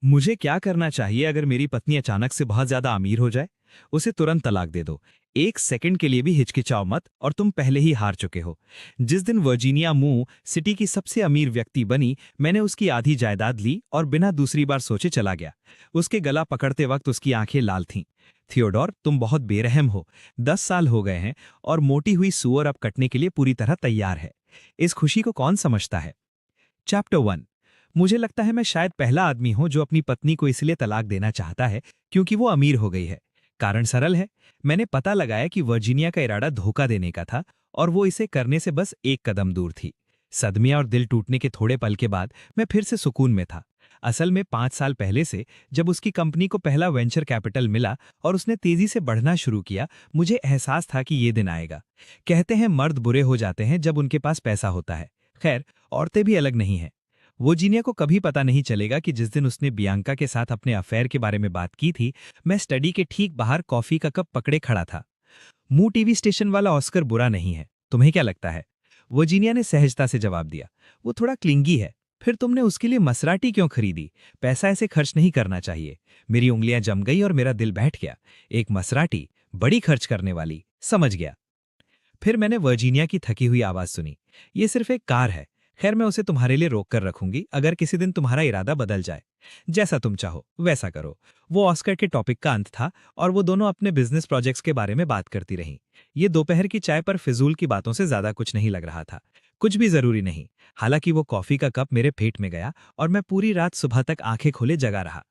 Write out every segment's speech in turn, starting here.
मुझे क्या करना चाहिए अगर मेरी पत्नी अचानक से बहुत ज्यादा अमीर हो जाए? उसे तुरंत तलाक दे दो। एक सेकंड के लिए भी हिचकिचाओ मत, और तुम पहले ही हार चुके हो। जिस दिन वर्जीनिया मू सिटी की सबसे अमीर व्यक्ति बनी, मैंने उसकी आधी जायदाद ली और बिना दूसरी बार सोचे चला गया। उसके गला पकड़ते वक्त उसकी आंखें लाल थीं। थियोडोर, तुम बहुत बेरहम हो। 10 साल हो गए हैं और मोटी हुई सूअर अब कटने के लिए पूरी तरह तैयार है। इस खुशी को कौन समझता है? चैप्टर 1। मुझे लगता है मैं शायद पहला आदमी हूं जो अपनी पत्नी को इसलिए तलाक देना चाहता है क्योंकि वो अमीर हो गई है। कारण सरल है। मैंने पता लगाया कि वर्जीनिया का इरादा धोखा देने का था, और वो इसे करने से बस एक कदम दूर थी। सदमे और दिल टूटने के थोड़े पल के बाद मैं फिर से सुकून में था। असल में 5 साल पहले से, जब उसकी कंपनी को पहला वेंचर कैपिटल मिला और उसने तेजी से बढ़ना शुरू किया, मुझे एहसास था कि ये दिन आएगा। कहते हैं मर्द बुरे हो जाते हैं जब उनके पास पैसा होता है। खैर, औरतें भी अलग नहीं हैं। वो जीनिया को कभी पता नहीं चलेगा कि जिस दिन उसने बियांका के साथ अपने अफेयर के बारे में बात की थी, मैं स्टडी के ठीक बाहर कॉफी का कप पकड़े खड़ा था। मू टीवी स्टेशन वाला ऑस्कर बुरा नहीं है, तुम्हें क्या लगता है? वर्जीनिया ने सहजता से जवाब दिया। वो थोड़ा क्लिंगी है। फिर तुमने उसके लिए मसराटी क्यों खरीदी? पैसा ऐसे खर्च नहीं करना चाहिए। मेरी उंगलियां जम गई और मेरा दिल बैठ गया। एक मसराटी, बड़ी खर्च करने वाली, समझ गया। फिर मैंने वर्जीनिया की थकी हुई आवाज सुनी। ये सिर्फ एक कार है। खैर, मैं उसे तुम्हारे लिए रोक कर रखूंगी अगर किसी दिन तुम्हारा इरादा बदल जाए। जैसा तुम चाहो वैसा करो। वो ऑस्कर के टॉपिक का अंत था, और वो दोनों अपने बिजनेस प्रोजेक्ट्स के बारे में बात करती रहीं। ये दोपहर की चाय पर फिजूल की बातों से ज्यादा कुछ नहीं लग रहा था। कुछ भी जरूरी नहीं। हालांकि वो कॉफी का कप मेरे पेट में गया और मैं पूरी रात सुबह तक आंखें खोले जगा रहा।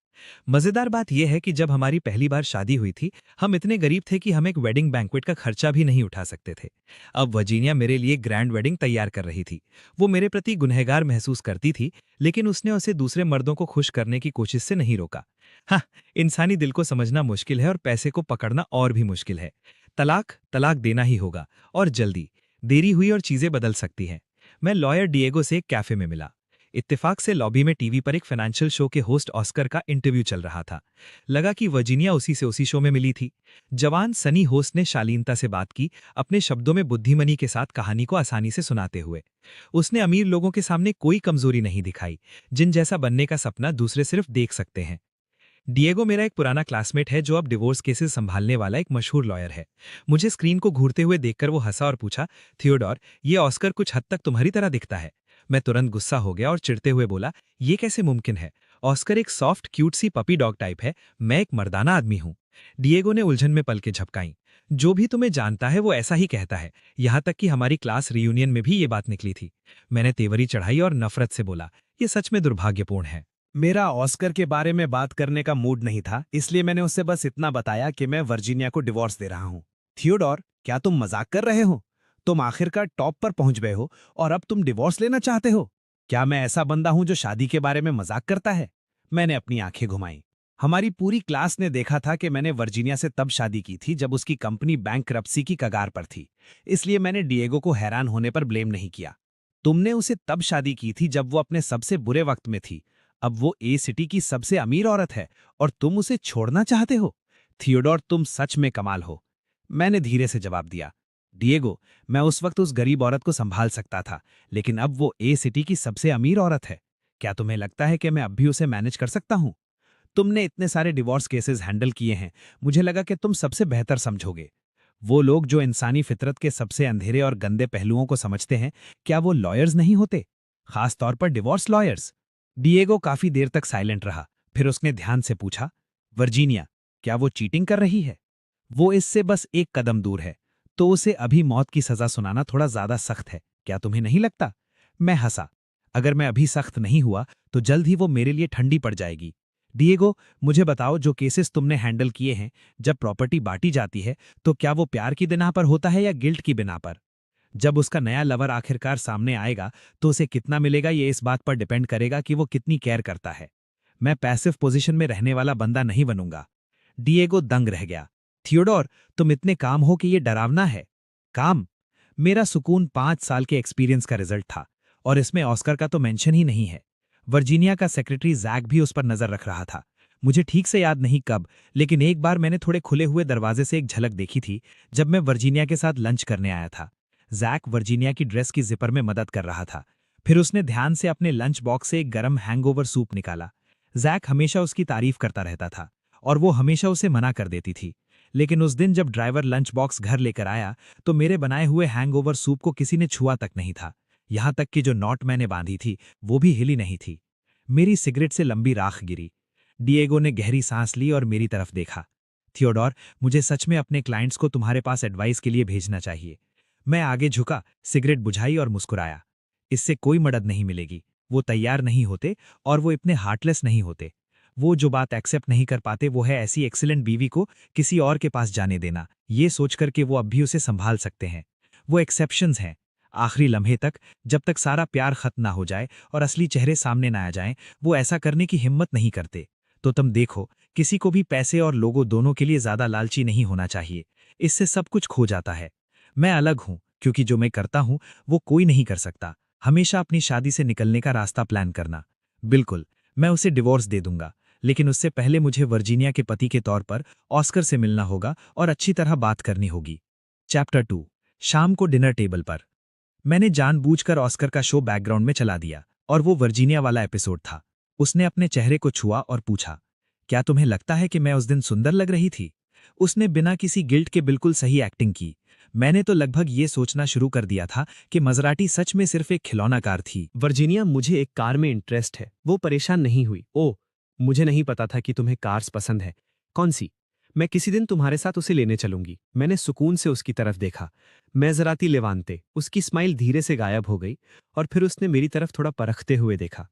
मजेदार बात यह है कि जब हमारी पहली बार शादी हुई थी, हम इतने गरीब थे कि हम एक वेडिंग बैंक्वेट का खर्चा भी नहीं उठा सकते थे। अब वर्जीनिया मेरे लिए ग्रैंड वेडिंग तैयार कर रही थी। वो मेरे प्रति गुनहगार महसूस करती थी, लेकिन उसने उसे दूसरे मर्दों को खुश करने की कोशिश से नहीं रोका। हाँ, इंसानी दिल को समझना मुश्किल है और पैसे को पकड़ना और भी मुश्किल है। तलाक तलाक देना ही होगा, और जल्दी। देरी हुई और चीजें बदल सकती हैं। मैं लॉयर डिएगो से एक कैफे में मिला। इत्तेफाक से लॉबी में टीवी पर एक फाइनेंशियल शो के होस्ट ऑस्कर का इंटरव्यू चल रहा था। लगा कि वर्जीनिया उसी शो में मिली थी। जवान सनी होस्ट ने शालीनता से बात की, अपने शब्दों में बुद्धिमनी के साथ कहानी को आसानी से सुनाते हुए। उसने अमीर लोगों के सामने कोई कमजोरी नहीं दिखाई, जिन जैसा बनने का सपना दूसरे सिर्फ देख सकते हैं। डिएगो मेरा एक पुराना क्लासमेट है जो अब डिवोर्स केसेस संभालने वाला एक मशहूर लॉयर है। मुझे स्क्रीन को घूरते हुए देखकर वो हंसा और पूछा, थियोडोर, ये ऑस्कर कुछ हद तक तुम्हारी तरह दिखता है। मैं तुरंत गुस्सा हो गया और चिढ़ते हुए बोला, ये कैसे मुमकिन है? ऑस्कर एक सॉफ्ट क्यूट सी पपी डॉग टाइप है, मैं एक मर्दाना आदमी हूँ। डिएगो ने उलझन में पलकें झपकाईं। जो भी तुम्हें जानता है वो ऐसा ही कहता है। यहाँ तक कि हमारी क्लास रियूनियन में भी ये बात निकली थी। मैंने तेवरी चढ़ाई और नफरत से बोला, ये सच में दुर्भाग्यपूर्ण है। मेरा ऑस्कर के बारे में बात करने का मूड नहीं था, इसलिए मैंने उससे बस इतना बताया कि मैं वर्जीनिया को डिवोर्स दे रहा हूँ। थियोडोर, क्या तुम मजाक कर रहे हो? तुम आखिरकार टॉप पर पहुंच गए हो और अब तुम डिवोर्स लेना चाहते हो? क्या मैं ऐसा बंदा हूं जो शादी के बारे में मजाक करता है? मैंने अपनी आंखें घुमाई। हमारी पूरी क्लास ने देखा था कि मैंने वर्जीनिया से तब शादी की थी जब उसकी कंपनी बैंकरप्सी की कगार पर थी। इसलिए मैंने डिएगो को हैरान होने पर ब्लेम नहीं किया। तुमने उसे तब शादी की थी जब वो अपने सबसे बुरे वक्त में थी। अब वो ए सिटी की सबसे अमीर औरत है और तुम उसे छोड़ना चाहते हो? थियोडोर, तुम सच में कमाल हो। मैंने धीरे से जवाब दिया। डिएगो, मैं उस वक्त उस गरीब औरत को संभाल सकता था, लेकिन अब वो ए सिटी की सबसे अमीर औरत है। क्या तुम्हें लगता है कि मैं अब भी उसे मैनेज कर सकता हूं? तुमने इतने सारे डिवोर्स केसेस हैंडल किए हैं, मुझे लगा कि तुम सबसे बेहतर समझोगे। वो लोग जो इंसानी फितरत के सबसे अंधेरे और गंदे पहलुओं को समझते हैं, क्या वो लॉयर्स नहीं होते? खास तौर पर डिवोर्स लॉयर्स। डिएगो काफी देर तक साइलेंट रहा। फिर उसने ध्यान से पूछा, वर्जीनिया, क्या वो चीटिंग कर रही है? वो इससे बस एक कदम दूर है, तो उसे अभी मौत की सजा सुनाना थोड़ा ज्यादा सख्त है, क्या तुम्हें नहीं लगता? मैं हंसा। अगर मैं अभी सख्त नहीं हुआ तो जल्द ही वो मेरे लिए ठंडी पड़ जाएगी। डिएगो, मुझे बताओ, जो केसेस तुमने हैंडल किए हैं, जब प्रॉपर्टी बांटी जाती है तो क्या वो प्यार की बिना पर होता है या गिल्ट की बिना पर? जब उसका नया लवर आखिरकार सामने आएगा तो उसे कितना मिलेगा, ये इस बात पर डिपेंड करेगा कि वो कितनी केयर करता है। मैं पैसिव पोजीशन में रहने वाला बंदा नहीं बनूंगा। डिएगो दंग रह गया। थियोडोर, तुम इतने काम हो कि ये डरावना है। काम? मेरा सुकून 5 साल के एक्सपीरियंस का रिजल्ट था, और इसमें ऑस्कर का तो मेंशन ही नहीं है। वर्जीनिया का सेक्रेटरी जैक भी उस पर नजर रख रहा था। मुझे ठीक से याद नहीं कब, लेकिन एक बार मैंने थोड़े खुले हुए दरवाजे से एक झलक देखी थी जब मैं वर्जीनिया के साथ लंच करने आया था। जैक वर्जीनिया की ड्रेस की जिपर में मदद कर रहा था। फिर उसने ध्यान से अपने लंच बॉक्स से एक गरम हैंगओवर सूप निकाला। जैक हमेशा उसकी तारीफ करता रहता था और वो हमेशा उसे मना कर देती थी। लेकिन उस दिन जब ड्राइवर लंच बॉक्स घर लेकर आया तो मेरे बनाए हुए हैंगओवर सूप को किसी ने छुआ तक नहीं था। यहाँ तक कि जो नॉट मैंने बांधी थी वो भी हिली नहीं थी। मेरी सिगरेट से लंबी राख गिरी। डिएगो ने गहरी सांस ली और मेरी तरफ देखा। थियोडोर, मुझे सच में अपने क्लाइंट्स को तुम्हारे पास एडवाइस के लिए भेजना चाहिए। मैं आगे झुका, सिगरेट बुझाई और मुस्कुराया। इससे कोई मदद नहीं मिलेगी। वो तैयार नहीं होते और वो इतने हार्टलेस नहीं होते। वो जो बात एक्सेप्ट नहीं कर पाते वो है ऐसी एक्सीलेंट बीवी को किसी और के पास जाने देना, ये सोचकर कि वो अब भी उसे संभाल सकते हैं। वो एक्सेप्शंस हैं। आखिरी लम्हे तक, जब तक सारा प्यार खत्म ना हो जाए और असली चेहरे सामने ना आ जाएं, वो ऐसा करने की हिम्मत नहीं करते। तो तुम देखो, किसी को भी पैसे और लोगों दोनों के लिए ज्यादा लालची नहीं होना चाहिए। इससे सब कुछ खो जाता है। मैं अलग हूं क्योंकि जो मैं करता हूं वो कोई नहीं कर सकता। हमेशा अपनी शादी से निकलने का रास्ता प्लान करना। बिल्कुल, मैं उसे डिवोर्स दे दूंगा, लेकिन उससे पहले मुझे वर्जीनिया के पति के तौर पर ऑस्कर से मिलना होगा और अच्छी तरह बात करनी होगी। चैप्टर 2। शाम को डिनर टेबल पर मैंने जानबूझकर ऑस्कर का शो बैकग्राउंड में चला दिया और वो वर्जीनिया वाला एपिसोड था। उसने अपने चेहरे को छुआ और पूछा, क्या तुम्हें लगता है कि मैं उस दिन सुंदर लग रही थी? उसने बिना किसी गिल्ट के बिल्कुल सही एक्टिंग की। मैंने तो लगभग ये सोचना शुरू कर दिया था कि मज़राटी सच में सिर्फ एक खिलौना कार थी। वर्जीनिया, मुझे एक कार में इंटरेस्ट है। वो परेशान नहीं हुई। ओह, मुझे नहीं पता था कि तुम्हें कार्स पसंद है। कौन सी? मैं किसी दिन तुम्हारे साथ उसे लेने चलूंगी। मैंने सुकून से उसकी तरफ देखा। मेजराती लेवांते। उसकी स्माइल धीरे से गायब हो गई और फिर उसने मेरी तरफ थोड़ा परखते हुए देखा।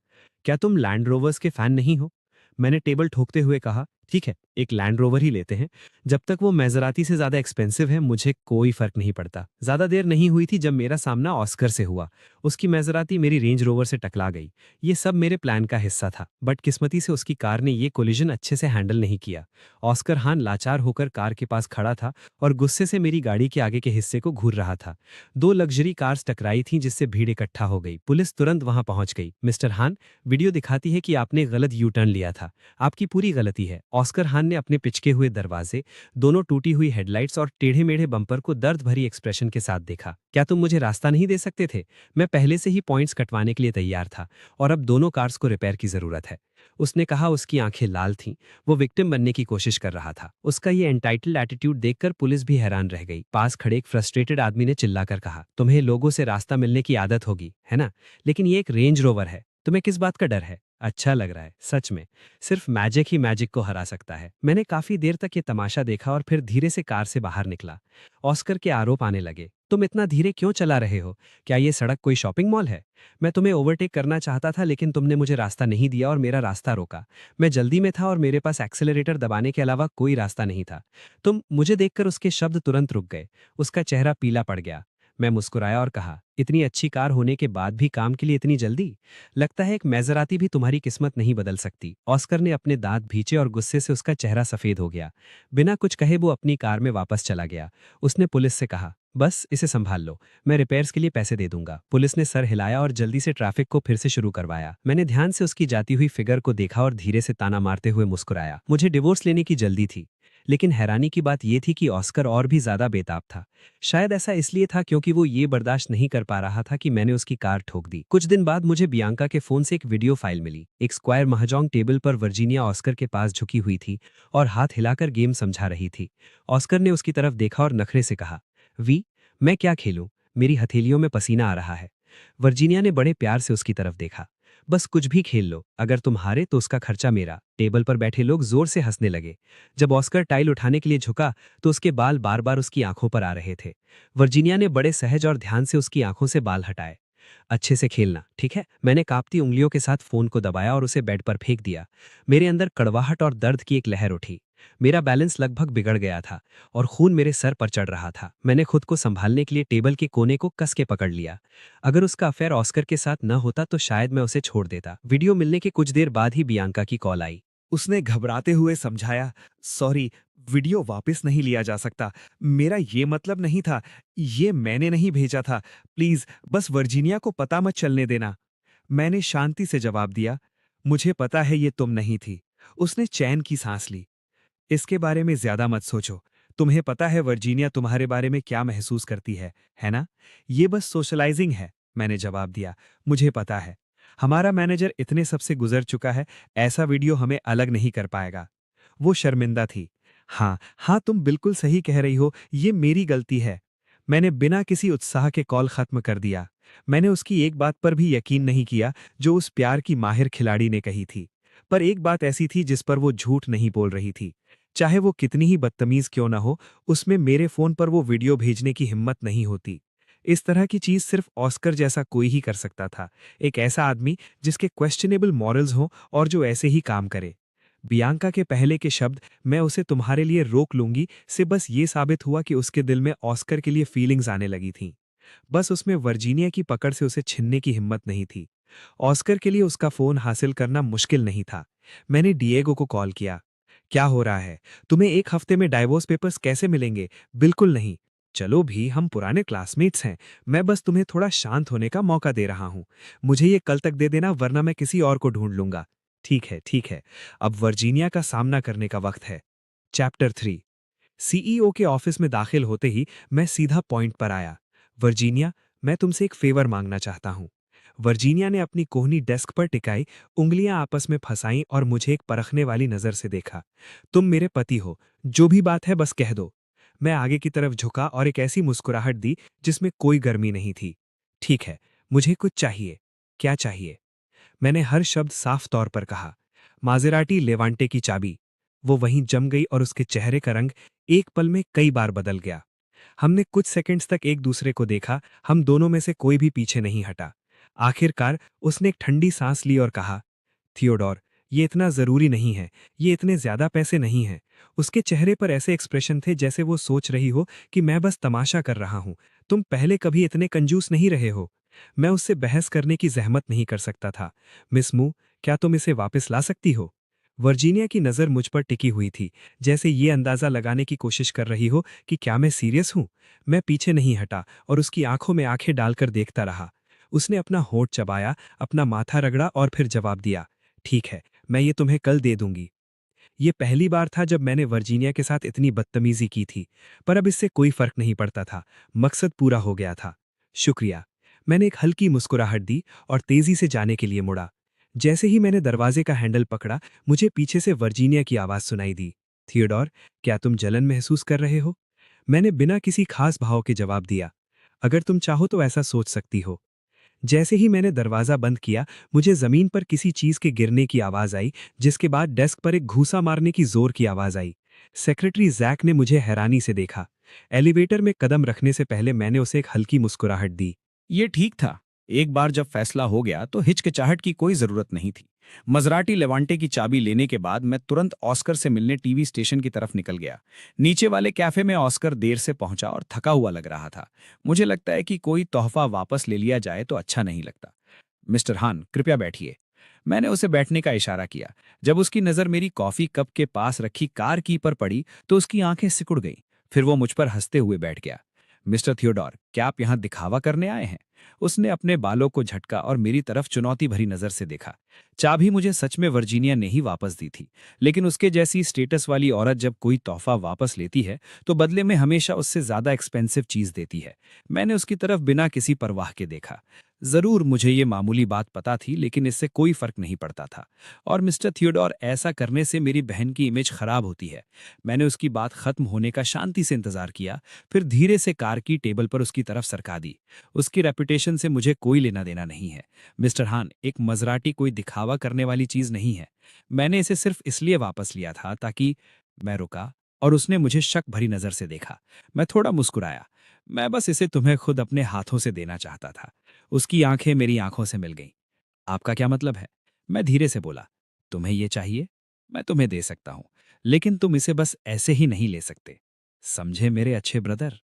क्या तुम लैंड रोवर्स के फैन नहीं हो? मैंने टेबल ठोकते हुए कहा, ठीक है, एक लैंड रोवर ही लेते हैं। जब तक वो मेजराती से ज्यादा एक्सपेंसिव है मुझे कोई फर्क नहीं पड़ता। ज्यादा देर नहीं हुई थी जब मेरा सामना ऑस्कर से हुआ। उसकी मेजराती मेरी रेंज रोवर से टकरा गई। ये सब मेरे प्लान का हिस्सा था, बट किस्मती से उसकी कार ने ये कोलिजन अच्छे से हैंडल नहीं किया। ऑस्कर हान लाचार होकर कार के पास खड़ा था और गुस्से से मेरी गाड़ी के आगे के हिस्से को घूर रहा था। दो लग्जरी कार्स टकराई थीं जिससे भीड़ इकट्ठा हो गई। पुलिस तुरंत वहां पहुंच गई। मिस्टर हान, वीडियो दिखाती है कि आपने गलत यू टर्न लिया था। आपकी पूरी गलती है। ऑस्कर हान ने अपने पिचके हुए दरवाजे, दोनों टूटी हुई हेडलाइट्स और टेढ़े मेढ़े बम्पर को दर्द भरी एक्सप्रेशन के साथ देखा। क्या तुम मुझे रास्ता नहीं दे सकते थे? मैं पहले से ही पॉइंट्स कटवाने के लिए तैयार था और अब दोनों कार्स को रिपेयर की जरूरत है। उसने कहा। उसकी आंखें लाल थीं। वो विक्टिम बनने की कोशिश कर रहा था। उसका ये एंटाइटल्ड एटीट्यूड देखकर पुलिस भी हैरान रह गई। पास खड़े एक फ्रस्ट्रेटेड आदमी ने चिल्लाकर कहा, तुम्हें लोगों से रास्ता मिलने की आदत होगी, है ना? लेकिन ये एक रेंज रोवर है। तुम्हें किस बात का डर है? अच्छा लग रहा है सच में। सिर्फ मैजिक ही मैजिक को हरा सकता है। मैंने काफी देर तक ये तमाशा देखा और फिर धीरे से कार से बाहर निकला। ऑस्कर के आरोप आने लगे, तुम इतना धीरे क्यों चला रहे हो? क्या ये सड़क कोई शॉपिंग मॉल है? मैं तुम्हें ओवरटेक करना चाहता था लेकिन तुमने मुझे रास्ता नहीं दिया और मेरा रास्ता रोका। मैं जल्दी में था और मेरे पास एक्सेलरेटर दबाने के अलावा कोई रास्ता नहीं था। तुम मुझे देखकर उसके शब्द तुरंत रुक गए। उसका चेहरा पीला पड़ गया। मैं मुस्कुराया और कहा, इतनी अच्छी कार होने के बाद भी काम के लिए इतनी जल्दी? लगता है एक मेजराती भी तुम्हारी किस्मत नहीं बदल सकती। ऑस्कर ने अपने दांत भींचे और गुस्से से उसका चेहरा सफेद हो गया। बिना कुछ कहे वो अपनी कार में वापस चला गया। उसने पुलिस से कहा, बस इसे संभाल लो, मैं रिपेयर्स के लिए पैसे दे दूंगा। पुलिस ने सर हिलाया और जल्दी से ट्रैफिक को फिर से शुरू करवाया। मैंने ध्यान से उसकी जाती हुई फिगर को देखा और धीरे से ताना मारते हुए मुस्कुराया। मुझे डिवोर्स लेने की जल्दी थी, लेकिन हैरानी की बात यह थी कि ऑस्कर और भी ज्यादा बेताब था। शायद ऐसा इसलिए था क्योंकि वो ये बर्दाश्त नहीं कर पा रहा था कि मैंने उसकी कार ठोक दी। कुछ दिन बाद मुझे बियांका के फोन से एक वीडियो फाइल मिली। एक स्क्वायर महजोंग टेबल पर वर्जीनिया ऑस्कर के पास झुकी हुई थी और हाथ हिलाकर गेम समझा रही थी। ऑस्कर ने उसकी तरफ देखा और नखरे से कहा, वी, मैं क्या खेलूं? मेरी हथेलियों में पसीना आ रहा है। वर्जीनिया ने बड़े प्यार से उसकी तरफ देखा। बस कुछ भी खेल लो, अगर तुम हारे तो उसका खर्चा मेरा। टेबल पर बैठे लोग जोर से हंसने लगे। जब ऑस्कर टाइल उठाने के लिए झुका तो उसके बाल बार बार उसकी आंखों पर आ रहे थे। वर्जीनिया ने बड़े सहज और ध्यान से उसकी आंखों से बाल हटाए। अच्छे से खेलना, ठीक है? मैंने कांपती उंगलियों के साथ फोन को दबाया और उसे बेड पर फेंक दिया। मेरे अंदर कड़वाहट और दर्द की एक लहर उठी। मेरा बैलेंस लगभग बिगड़ गया था और खून मेरे सर पर चढ़ रहा था। मैंने खुद को संभालने के लिए टेबल के कोने को कस के पकड़ लिया। अगर उसका अफेयर ऑस्कर के साथ न होता तो शायद मैं उसे छोड़ देता। वीडियो मिलने के कुछ देर बाद ही बियांका की कॉल आई। उसने घबराते हुए समझाया, सॉरी, वीडियो वापस नहीं लिया जा सकता। मेरा ये मतलब नहीं था। ये मैंने नहीं भेजा था। प्लीज बस वर्जीनिया को पता मत चलने देना। मैंने शांति से जवाब दिया, मुझे पता है ये तुम नहीं थी। उसने चैन की सांस ली। इसके बारे में ज्यादा मत सोचो। तुम्हें पता है वर्जीनिया तुम्हारे बारे में क्या महसूस करती है ना? ये बस सोशलाइजिंग है, मैंने जवाब दिया। मुझे पता है। हमारा मैनेजर इतने सबसे गुजर चुका है, ऐसा वीडियो हमें अलग नहीं कर पाएगा। वो शर्मिंदा थी। हाँ, हाँ, तुम बिल्कुल सही कह रही हो, ये मेरी गलती है। मैंने बिना किसी उत्साह के कॉल खत्म कर दिया। मैंने उसकी एक बात पर भी यकीन नहीं किया जो उस प्यार की माहिर खिलाड़ी ने कही थी। पर एक बात ऐसी थी जिस पर वो झूठ नहीं बोल रही थी। चाहे वो कितनी ही बदतमीज क्यों ना हो, उसमें मेरे फोन पर वो वीडियो भेजने की हिम्मत नहीं होती। इस तरह की चीज सिर्फ ऑस्कर जैसा कोई ही कर सकता था। एक ऐसा आदमी जिसके क्वेश्चनेबल मॉरल्स हों और जो ऐसे ही काम करे। बियांका के पहले के शब्द "मैं उसे तुम्हारे लिए रोक लूंगी" से बस ये साबित हुआ कि उसके दिल में ऑस्कर के लिए फीलिंग्स आने लगी थीं। बस उसमें वर्जीनिया की पकड़ से उसे छीनने की हिम्मत नहीं थी। ऑस्कर के लिए उसका फोन हासिल करना मुश्किल नहीं था। मैंने डिएगो को कॉल किया। क्या हो रहा है? तुम्हें एक हफ्ते में डाइवोर्स पेपर्स कैसे मिलेंगे? बिल्कुल नहीं। चलो भी, हम पुराने क्लासमेट्स हैं। मैं बस तुम्हें थोड़ा शांत होने का मौका दे रहा हूं। मुझे ये कल तक दे देना, वरना मैं किसी और को ढूंढ लूंगा। ठीक है, ठीक है। अब वर्जीनिया का सामना करने का वक्त है। चैप्टर 3। सीईओ के ऑफिस में दाखिल होते ही मैं सीधा पॉइंट पर आया। वर्जीनिया, मैं तुमसे एक फेवर मांगना चाहता हूं। वर्जीनिया ने अपनी कोहनी डेस्क पर टिकाई, उंगलियां आपस में फंसाईं और मुझे एक परखने वाली नजर से देखा। तुम मेरे पति हो, जो भी बात है बस कह दो। मैं आगे की तरफ झुका और एक ऐसी मुस्कुराहट दी जिसमें कोई गर्मी नहीं थी। ठीक है, मुझे कुछ चाहिए। क्या चाहिए? मैंने हर शब्द साफ तौर पर कहा। माजेराटी लेवांटे की चाबी। वो वहीं जम गई और उसके चेहरे का रंग एक पल में कई बार बदल गया। हमने कुछ सेकंड्स तक एक दूसरे को देखा, हम दोनों में से कोई भी पीछे नहीं हटा। आखिरकार उसने एक ठंडी सांस ली और कहा, थियोडोर, ये इतना जरूरी नहीं है, ये इतने ज्यादा पैसे नहीं हैं। उसके चेहरे पर ऐसे एक्सप्रेशन थे जैसे वो सोच रही हो कि मैं बस तमाशा कर रहा हूं। तुम पहले कभी इतने कंजूस नहीं रहे हो। मैं उससे बहस करने की जहमत नहीं कर सकता था। मिस मू, क्या तुम इसे वापस ला सकती हो? वर्जीनिया की नज़र मुझ पर टिकी हुई थी, जैसे ये अंदाज़ा लगाने की कोशिश कर रही हो कि क्या मैं सीरियस हूं। मैं पीछे नहीं हटा और उसकी आंखों में आंखें डालकर देखता रहा। उसने अपना होंठ चबाया, अपना माथा रगड़ा और फिर जवाब दिया, ठीक है, मैं ये तुम्हें कल दे दूंगी। ये पहली बार था जब मैंने वर्जीनिया के साथ इतनी बदतमीजी की थी, पर अब इससे कोई फर्क नहीं पड़ता था। मकसद पूरा हो गया था। शुक्रिया। मैंने एक हल्की मुस्कुराहट दी और तेजी से जाने के लिए मुड़ा। जैसे ही मैंने दरवाजे का हैंडल पकड़ा, मुझे पीछे से वर्जीनिया की आवाज सुनाई दी, थियोडोर, क्या तुम जलन महसूस कर रहे हो? मैंने बिना किसी खास भाव के जवाब दिया, अगर तुम चाहो तो ऐसा सोच सकती हो। जैसे ही मैंने दरवाजा बंद किया, मुझे जमीन पर किसी चीज के गिरने की आवाज आई, जिसके बाद डेस्क पर एक घूसा मारने की जोर की आवाज आई। सेक्रेटरी जैक ने मुझे हैरानी से देखा। एलिवेटर में कदम रखने से पहले मैंने उसे एक हल्की मुस्कुराहट दी। ये ठीक था। एक बार जब फैसला हो गया तो हिचकिचाहट की कोई जरूरत नहीं थी। मजराटी लेवांटे की चाबी लेने के बाद मैं तुरंत ऑस्कर से मिलने टीवी स्टेशन की तरफ निकल गया। नीचे वाले कैफे में ऑस्कर देर से पहुंचा और थका हुआ लग रहा था। मुझे लगता है कि कोई तोहफा वापस ले लिया जाए तो अच्छा नहीं लगता। मिस्टर हान, कृपया बैठिए। मैंने उसे बैठने का इशारा किया। जब उसकी नज़र मेरी कॉफी कप के पास रखी कार की पर पड़ी तो उसकी आंखें सिकुड़ गईं। फिर वो मुझ पर हंसते हुए बैठ गया। मिस्टर थियोडोर, क्या आप यहाँ दिखावा करने आए हैं? उसने अपने बालों को झटका और मेरी तरफ चुनौती भरी नजर से देखा। चाबी मुझे सच में वर्जीनिया ने ही वापस दी थी, लेकिन उसके जैसी स्टेटस वाली औरत जब कोई तोहफा वापस लेती है तो बदले में हमेशा उससे ज्यादा एक्सपेंसिव चीज देती है। मैंने उसकी तरफ बिना किसी परवाह के देखा। जरूर मुझे ये मामूली बात पता थी, लेकिन इससे कोई फर्क नहीं पड़ता था। और मिस्टर थियोडोर, ऐसा करने से मेरी बहन की इमेज खराब होती है। मैंने उसकी बात खत्म होने का शांति से इंतजार किया, फिर धीरे से कार की टेबल पर उसकी तरफ सरका दी। उसकी रेपुटेशन से मुझे कोई लेना देना नहीं है। मिस्टर हान, एक मजराटी कोई दिखावा करने वाली चीज नहीं है। मैंने इसे सिर्फ इसलिए वापस लिया था ताकि। मैं रुका और उसने मुझे शक भरी नजर से देखा। मैं थोड़ा मुस्कुराया। मैं बस इसे तुम्हें खुद अपने हाथों से देना चाहता था। उसकी आंखें मेरी आंखों से मिल गईं। आपका क्या मतलब है? मैं धीरे से बोला। तुम्हें ये चाहिए? मैं तुम्हें दे सकता हूं, लेकिन तुम इसे बस ऐसे ही नहीं ले सकते। समझे मेरे अच्छे ब्रदर?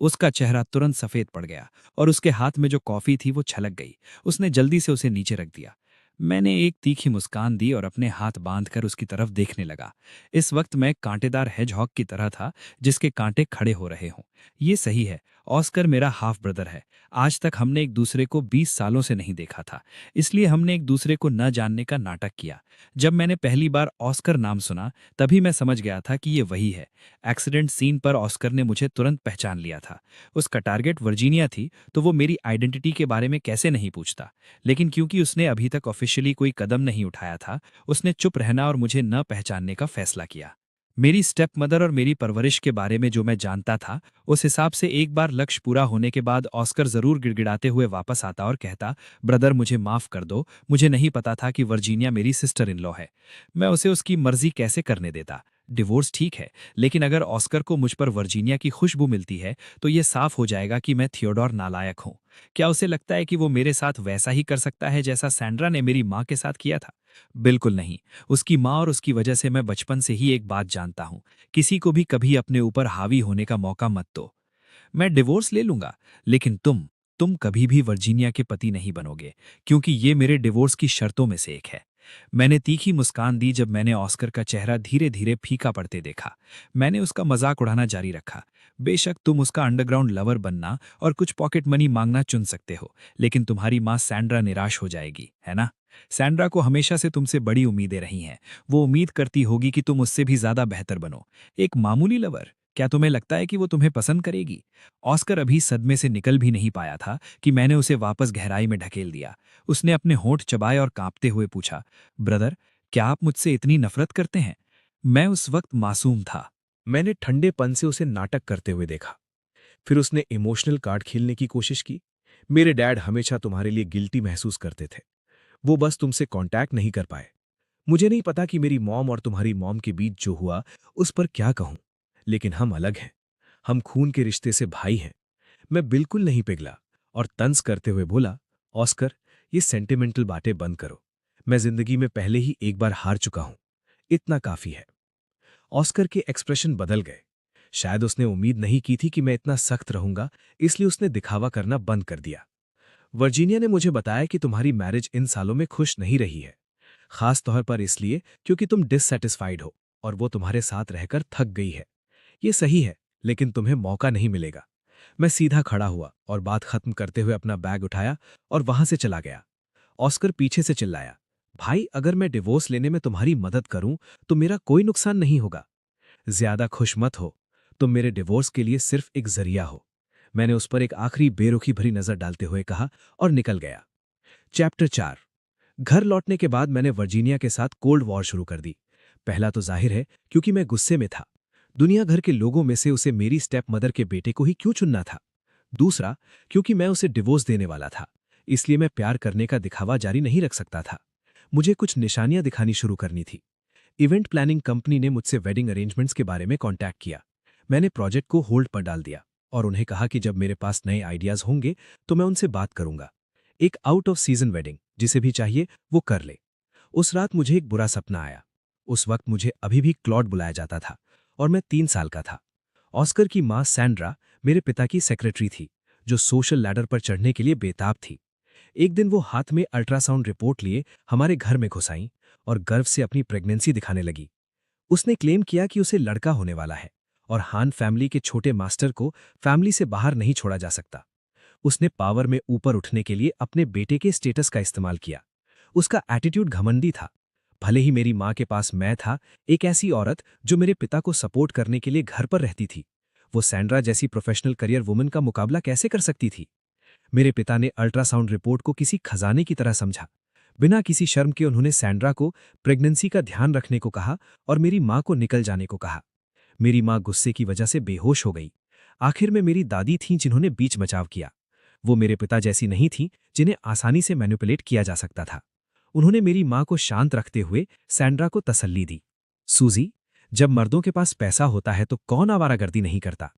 उसका चेहरा तुरंत सफेद पड़ गया और उसके हाथ में जो कॉफी थी वो छलक गई। उसने जल्दी से उसे नीचे रख दिया। मैंने एक तीखी मुस्कान दी और अपने हाथ बांधकर उसकी तरफ देखने लगा। इस वक्त मैं कांटेदार हेजहॉग की तरह था जिसके कांटे खड़े हो रहे हों। ये सही है, ऑस्कर मेरा हाफ ब्रदर है। आज तक हमने एक दूसरे को 20 सालों से नहीं देखा था, इसलिए हमने एक दूसरे को न जानने का नाटक किया। जब मैंने पहली बार ऑस्कर नाम सुना, तभी मैं समझ गया था कि ये वही है। एक्सीडेंट सीन पर ऑस्कर ने मुझे तुरंत पहचान लिया था। उसका टारगेट वर्जीनिया थी, तो वो मेरी आइडेंटिटी के बारे में कैसे नहीं पूछता। लेकिन क्योंकि उसने अभी तक ऑफिशियली कोई कदम नहीं उठाया था, उसने चुप रहना और मुझे न पहचानने का फैसला किया। मेरी स्टेप मदर और मेरी परवरिश के बारे में जो मैं जानता था, उस हिसाब से एक बार लक्ष्य पूरा होने के बाद ऑस्कर जरूर गिड़गिड़ाते हुए वापस आता और कहता, ब्रदर मुझे माफ कर दो, मुझे नहीं पता था कि वर्जीनिया मेरी सिस्टर इन लॉ है। मैं उसे उसकी मर्जी कैसे करने देता। डिवोर्स ठीक है, लेकिन अगर ऑस्कर को मुझ पर वर्जीनिया की खुशबू मिलती है, तो ये साफ हो जाएगा कि मैं थियोडोर नालायक हूं। क्या उसे लगता है कि वो मेरे साथ वैसा ही कर सकता है जैसा सैंड्रा ने मेरी माँ के साथ किया था? बिल्कुल नहीं। उसकी माँ और उसकी वजह से मैं बचपन से ही एक बात जानता हूं, किसी को भी कभी अपने ऊपर हावी होने का मौका मत दो। मैं डिवोर्स ले लूंगा, लेकिन तुम कभी भी वर्जीनिया के पति नहीं बनोगे, क्योंकि ये मेरे डिवोर्स की शर्तों में से एक है। मैंने तीखी मुस्कान दी जब मैंने ऑस्कर का चेहरा धीरे धीरे फीका पड़ते देखा। मैंने उसका मजाक उड़ाना जारी रखा। बेशक तुम उसका अंडरग्राउंड लवर बनना और कुछ पॉकेट मनी मांगना चुन सकते हो, लेकिन तुम्हारी माँ सैंड्रा निराश हो जाएगी, है ना? सैंड्रा को हमेशा से तुमसे बड़ी उम्मीदें रही हैं। वो उम्मीद करती होगी कि तुम उससे भी ज्यादा बेहतर बनो। एक मामूली लवर, क्या तुम्हें लगता है कि वो तुम्हें पसंद करेगी? ऑस्कर अभी सदमे से निकल भी नहीं पाया था कि मैंने उसे वापस गहराई में ढकेल दिया। उसने अपने होंठ चबाए और कांपते हुए पूछा, ब्रदर, क्या आप मुझसे इतनी नफरत करते हैं? मैं उस वक्त मासूम था। मैंने ठंडेपन से उसे नाटक करते हुए देखा। फिर उसने इमोशनल कार्ड खेलने की कोशिश की। मेरे डैड हमेशा तुम्हारे लिए गिल्टी महसूस करते थे। वो बस तुमसे कांटेक्ट नहीं कर पाए। मुझे नहीं पता कि मेरी मॉम और तुम्हारी मॉम के बीच जो हुआ उस पर क्या कहूं, लेकिन हम अलग हैं। हम खून के रिश्ते से भाई हैं। मैं बिल्कुल नहीं पिघला और तंज करते हुए बोला, ऑस्कर, ये सेंटिमेंटल बातें बंद करो। मैं जिंदगी में पहले ही एक बार हार चुका हूं। इतना काफी है। ऑस्कर के एक्सप्रेशन बदल गए। शायद उसने उम्मीद नहीं की थी कि मैं इतना सख्त रहूंगा, इसलिए उसने दिखावा करना बंद कर दिया। वर्जीनिया ने मुझे बताया कि तुम्हारी मैरिज इन सालों में खुश नहीं रही है, खास तौर पर इसलिए क्योंकि तुम डिससैटिस्फाइड हो और वो तुम्हारे साथ रहकर थक गई है। ये सही है, लेकिन तुम्हें मौका नहीं मिलेगा। मैं सीधा खड़ा हुआ और बात खत्म करते हुए अपना बैग उठाया और वहां से चला गया। ऑस्कर पीछे से चिल्लाया, भाई, अगर मैं डिवोर्स लेने में तुम्हारी मदद करूं तो मेरा कोई नुकसान नहीं होगा। ज्यादा खुश मत हो, तुम मेरे डिवोर्स के लिए सिर्फ एक जरिया हो। मैंने उस पर एक आखिरी बेरुखी भरी नजर डालते हुए कहा और निकल गया। चैप्टर 4। घर लौटने के बाद मैंने वर्जीनिया के साथ कोल्ड वॉर शुरू कर दी। पहला तो जाहिर है क्योंकि मैं गुस्से में था। दुनिया भर के लोगों में से उसे मेरी स्टेप मदर के बेटे को ही क्यों चुनना था? दूसरा, क्योंकि मैं उसे डिवोर्स देने वाला था, इसलिए मैं प्यार करने का दिखावा जारी नहीं रख सकता था। मुझे कुछ निशानियां दिखानी शुरू करनी थी। इवेंट प्लानिंग कंपनी ने मुझसे वेडिंग अरेंजमेंट्स के बारे में कॉन्टैक्ट किया। मैंने प्रोजेक्ट को होल्ड पर डाल दिया और उन्हें कहा कि जब मेरे पास नए आइडियाज होंगे तो मैं उनसे बात करूंगा। एक आउट ऑफ सीजन वेडिंग, जिसे भी चाहिए वो कर ले। उस रात मुझे एक बुरा सपना आया। उस वक्त मुझे अभी भी क्लॉड बुलाया जाता था और मैं 3 साल का था। ऑस्कर की मां सैंड्रा मेरे पिता की सेक्रेटरी थी, जो सोशल लैडर पर चढ़ने के लिए बेताब थी। एक दिन वो हाथ में अल्ट्रासाउंड रिपोर्ट लिए हमारे घर में घुस आईं और गर्व से अपनी प्रेगनेंसी दिखाने लगी। उसने क्लेम किया कि उसे लड़का होने वाला है और हान फैमिली के छोटे मास्टर को फैमिली से बाहर नहीं छोड़ा जा सकता। उसने पावर में ऊपर उठने के लिए अपने बेटे के स्टेटस का इस्तेमाल किया। उसका एटीट्यूड घमंडी था। भले ही मेरी माँ के पास मैं था, एक ऐसी औरत जो मेरे पिता को सपोर्ट करने के लिए घर पर रहती थी, वो सैंड्रा जैसी प्रोफेशनल करियर वुमन का मुकाबला कैसे कर सकती थी? मेरे पिता ने अल्ट्रासाउंड रिपोर्ट को किसी खजाने की तरह समझा। बिना किसी शर्म के उन्होंने सैंड्रा को प्रेगनेंसी का ध्यान रखने को कहा और मेरी माँ को निकल जाने को कहा। मेरी माँ गुस्से की वजह से बेहोश हो गई। आखिर में मेरी दादी थीं जिन्होंने बीच बचाव किया। वो मेरे पिता जैसी नहीं थीं जिन्हें आसानी से मैनिपुलेट किया जा सकता था। उन्होंने मेरी माँ को शांत रखते हुए सैंड्रा को तसल्ली दी। सूजी, जब मर्दों के पास पैसा होता है तो कौन आवारागर्दी नहीं करता?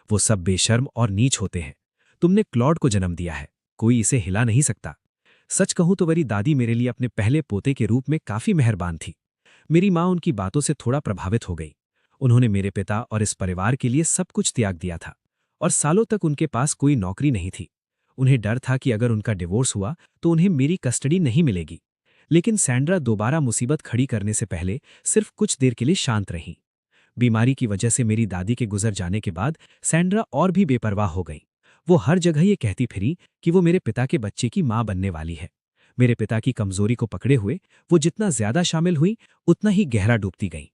वो सब बेशर्म और नीच होते हैं। तुमने क्लॉड को जन्म दिया है, कोई इसे हिला नहीं सकता। सच कहूं तो मेरी दादी मेरे लिए अपने पहले पोते के रूप में काफी मेहरबान थी। मेरी माँ उनकी बातों से थोड़ा प्रभावित हो गई। उन्होंने मेरे पिता और इस परिवार के लिए सब कुछ त्याग दिया था और सालों तक उनके पास कोई नौकरी नहीं थी। उन्हें डर था कि अगर उनका डिवोर्स हुआ तो उन्हें मेरी कस्टडी नहीं मिलेगी। लेकिन सैंड्रा दोबारा मुसीबत खड़ी करने से पहले सिर्फ कुछ देर के लिए शांत रही। बीमारी की वजह से मेरी दादी के गुजर जाने के बाद सैंड्रा और भी बेपरवाह हो गई। वो हर जगह ये कहती फिरी कि वो मेरे पिता के बच्चे की माँ बनने वाली है। मेरे पिता की कमजोरी को पकड़े हुए वो जितना ज्यादा शामिल हुई उतना ही गहरा डूबती गई।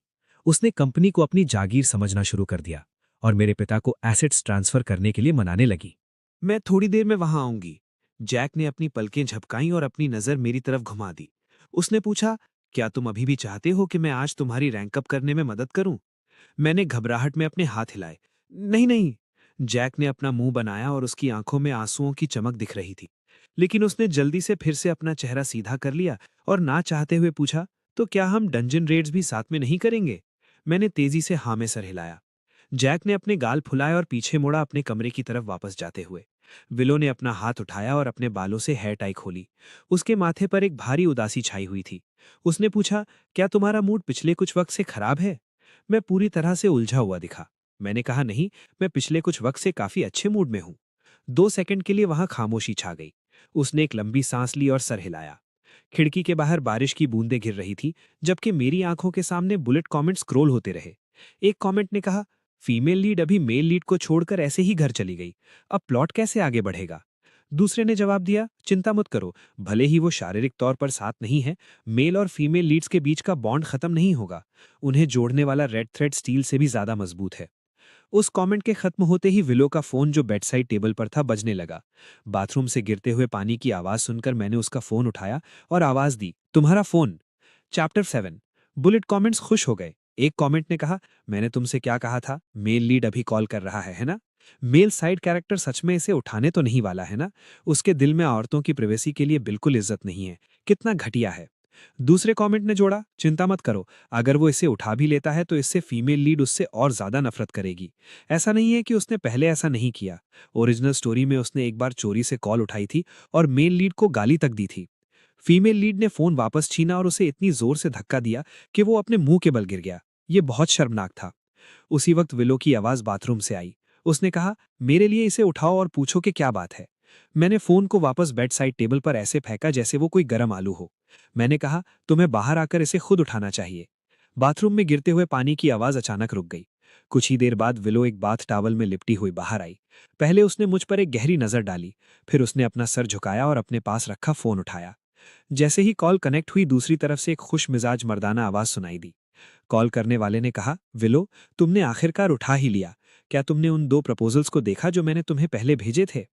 उसने कंपनी को अपनी जागीर समझना शुरू कर दिया और मेरे पिता को एसेट्स ट्रांसफर करने के लिए मनाने लगी। मैं थोड़ी देर में वहां आऊंगी। जैक ने अपनी पलकें झपकाईं और अपनी नजर मेरी तरफ घुमा दी। उसने पूछा, क्या तुम अभी भी चाहते हो कि मैं आज तुम्हारी रैंक अप करने में मदद करूं? मैंने घबराहट में अपने हाथ हिलाए। नहीं नहीं। जैक ने अपना मुंह बनाया और उसकी आंखों में आंसुओं की चमक दिख रही थी। लेकिन उसने जल्दी से फिर से अपना चेहरा सीधा कर लिया और ना चाहते हुए पूछा, तो क्या हम डंजन रेड्स भी साथ में नहीं करेंगे? मैंने तेजी से हाँ में सर हिलाया। जैक ने अपने गाल फुलाए और पीछे मुड़ा अपने कमरे की तरफ वापस जाते हुए। विलो ने अपना हाथ उठाया और अपने बालों से हेयर टाई खोली। उसके माथे पर एक भारी उदासी छाई हुई थी। उसने पूछा, क्या तुम्हारा मूड पिछले कुछ वक्त से खराब है? मैं पूरी तरह से उलझा हुआ दिखा। मैंने कहा, नहीं, मैं पिछले कुछ वक्त से काफी अच्छे मूड में हूं। 2 सेकंड के लिए वहां खामोशी छा गई। उसने एक लंबी सांस ली और सर हिलाया। खिड़की के बाहर बारिश की बूंदें गिर रही थी, जबकि मेरी आंखों के सामने बुलेट कमेंट स्क्रॉल होते रहे। एक कमेंट ने कहा, फीमेल लीड अभी मेल लीड को छोड़कर ऐसे ही घर चली गई, अब प्लॉट कैसे आगे बढ़ेगा? दूसरे ने जवाब दिया, चिंता मत करो, भले ही वो शारीरिक तौर पर साथ नहीं है, मेल और फीमेल लीड्स के बीच का बॉन्ड खत्म नहीं होगा। उन्हें जोड़ने वाला रेड थ्रेड स्टील से भी ज्यादा मजबूत है। उस कमेंट के खत्म होते ही विलो का फोन जो बेड साइड टेबल पर था बजने लगा। बाथरूम से गिरते हुए पानी की आवाज सुनकर मैंने उसका फोन उठाया और आवाज दी, तुम्हारा फोन। चैप्टर 7। बुलेट कमेंट्स खुश हो गए। एक कमेंट ने कहा, मैंने तुमसे क्या कहा था, मेल लीड अभी कॉल कर रहा है ना? मेल साइड कैरेक्टर सच में इसे उठाने तो नहीं वाला है ना? उसके दिल में औरतों की प्राइवेसी के लिए बिल्कुल इज्जत नहीं है। कितना घटिया है। दूसरे कमेंट ने जोड़ा, चिंता मत करो, अगर वो इसे उठा भी लेता है तो इससे फीमेल लीड उससे और ज्यादा नफरत करेगी। ऐसा नहीं है कि उसने पहले ऐसा नहीं किया। ओरिजिनल स्टोरी में उसने एक बार चोरी से कॉल उठाई थी और मेल लीड को गाली तक दी थी। फीमेल लीड ने फोन वापस छीना और उसे इतनी जोर से धक्का दिया कि वो अपने मुंह के बल गिर गया। ये बहुत शर्मनाक था। उसी वक्त विलो की आवाज बाथरूम से आई। उसने कहा, मेरे लिए इसे उठाओ और पूछो कि क्या बात है। मैंने फोन को वापस बेड साइड टेबल पर ऐसे फेंका जैसे वो कोई गर्म आलू हो। मैंने कहा, तुम्हें बाहर आकर इसे खुद उठाना चाहिए। बाथरूम में गिरते हुए पानी की आवाज अचानक रुक गई। कुछ ही देर बाद विलो एक बाथ टॉवल में लिपटी हुई बाहर आई। पहले उसने मुझ पर एक गहरी नजर डाली, फिर उसने अपना सर झुकाया और अपने पास रखा फोन उठाया। जैसे ही कॉल कनेक्ट हुई, दूसरी तरफ से एक खुश मिजाज मर्दाना आवाज सुनाई दी। कॉल करने वाले ने कहा, विलो, तुमने आखिरकार उठा ही लिया। क्या तुमने उन 2 प्रपोजल्स को देखा जो मैंने तुम्हें पहले भेजे थे?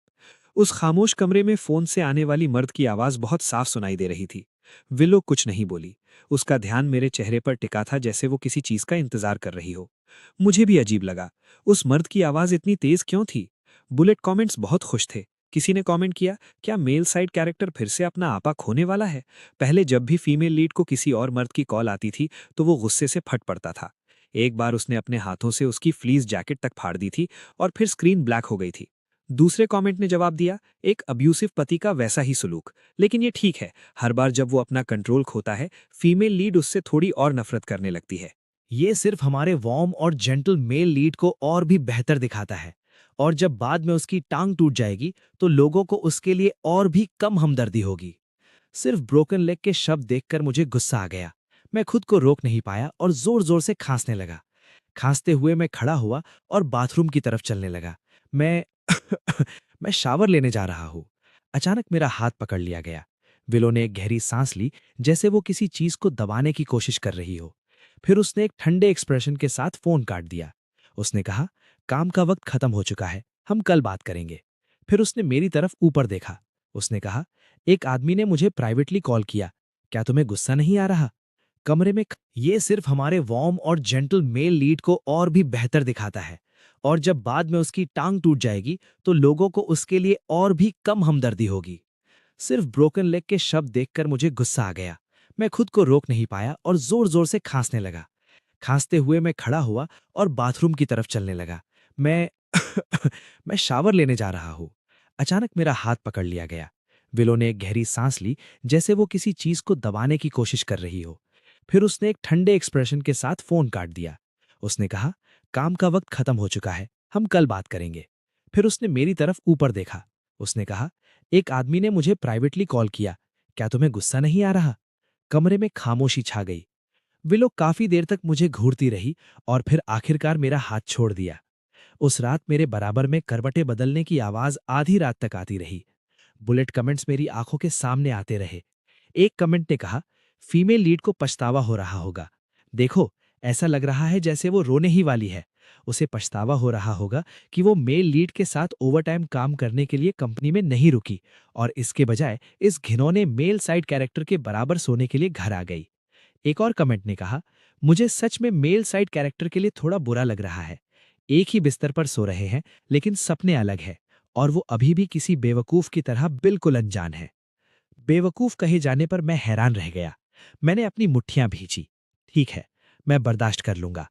उस खामोश कमरे में फोन से आने वाली मर्द की आवाज बहुत साफ सुनाई दे रही थी। विलो कुछ नहीं बोली। उसका ध्यान मेरे चेहरे पर टिका था, जैसे वो किसी चीज का इंतजार कर रही हो। मुझे भी अजीब लगा। उस मर्द की आवाज इतनी तेज क्यों थी? बुलेट कमेंट्स बहुत खुश थे। किसी ने कमेंट किया, क्या मेल साइड कैरेक्टर फिर से अपना आपा खोने वाला है? पहले जब भी फीमेल लीड को किसी और मर्द की कॉल आती थी तो वो गुस्से से फट पड़ता था। एक बार उसने अपने हाथों से उसकी फ्लीस जैकेट तक फाड़ दी थी और फिर स्क्रीन ब्लैक हो गई थी। दूसरे कमेंट ने जवाब दिया, एक अब्यूसिव पति का वैसा ही सुलूक। लेकिन ये ठीक है, हर बार जब वो अपना कंट्रोल खोता है, फीमेल लीड उससे थोड़ी और नफरत करने लगती है। ये सिर्फ हमारे वार्म और जेंटल मेल लीड को और भी बेहतर दिखाता है, और जब बाद में उसकी टांग टूट जाएगी तो लोगों को उसके लिए और भी कम हमदर्दी होगी। सिर्फ ब्रोकन लेग के शब्द देखकर मुझे गुस्सा आ गया। मैं खुद को रोक नहीं पाया और जोर जोर से खांसने लगा। खांसते हुए मैं खड़ा हुआ और बाथरूम की तरफ चलने लगा। मैं मैं शावर लेने जा रहा हूं। अचानक मेरा हाथ पकड़ लिया गया। विलो ने एक गहरी सांस ली, जैसे वो किसी चीज को दबाने की कोशिश कर रही हो। फिर उसने एक ठंडे एक्सप्रेशन के साथ फोन काट दिया। उसने कहा, काम का वक्त खत्म हो चुका है, हम कल बात करेंगे। फिर उसने मेरी तरफ ऊपर देखा। उसने कहा, एक आदमी ने मुझे प्राइवेटली कॉल किया, क्या तुम्हें गुस्सा नहीं आ रहा? कमरे में ये सिर्फ हमारे वार्म और जेंटल मेल लीड को और भी बेहतर दिखाता है, और जब बाद में उसकी टांग टूट जाएगी तो लोगों को उसके लिए और भी कम हमदर्दी होगी। सिर्फ ब्रोकन लेग के शब्द देखकर मुझे गुस्सा आ गया। मैं खुद को रोक नहीं पाया और जोर जोर से खांसने लगा। खांसते हुए मैं खड़ा हुआ और बाथरूम की तरफ चलने लगा। मैं मैं शावर लेने जा रहा हूं। अचानक मेरा हाथ पकड़ लिया गया। विलो ने एक गहरी सांस ली, जैसे वो किसी चीज को दबाने की कोशिश कर रही हो। फिर उसने एक ठंडे एक्सप्रेशन के साथ फोन काट दिया। उसने कहा, काम का वक्त खत्म हो चुका है, हम कल बात करेंगे। फिर उसने मेरी तरफ ऊपर देखा। उसने कहा, एक आदमी ने मुझे प्राइवेटली कॉल किया, क्या तुम्हें गुस्सा नहीं आ रहा? कमरे में खामोशी छा गई। विलो काफी देर तक मुझे घूरती रही और फिर आखिरकार मेरा हाथ छोड़ दिया। उस रात मेरे बराबर में करवटें बदलने की आवाज आधी रात तक आती रही। बुलेट कमेंट्स मेरी आंखों के सामने आते रहे। एक कमेंट ने कहा, फीमेल लीड को पछतावा हो रहा होगा। देखो, ऐसा लग रहा है जैसे वो रोने ही वाली है। उसे पछतावा हो रहा होगा कि वो मेल लीड के साथ ओवरटाइम काम करने के लिए कंपनी में नहीं रुकी और इसके बजाय इस घिनौने मेल साइड कैरेक्टर के बराबर सोने के लिए घर आ गई। एक और कमेंट ने कहा, मुझे सच में मेल साइड कैरेक्टर के लिए थोड़ा बुरा लग रहा है। एक ही बिस्तर पर सो रहे हैं, लेकिन सपने अलग है और वो अभी भी किसी बेवकूफ की तरह बिल्कुल अनजान है। बेवकूफ कहे जाने पर मैं हैरान रह गया। मैंने अपनी मुट्ठियां भींची। ठीक है, मैं बर्दाश्त कर लूंगा।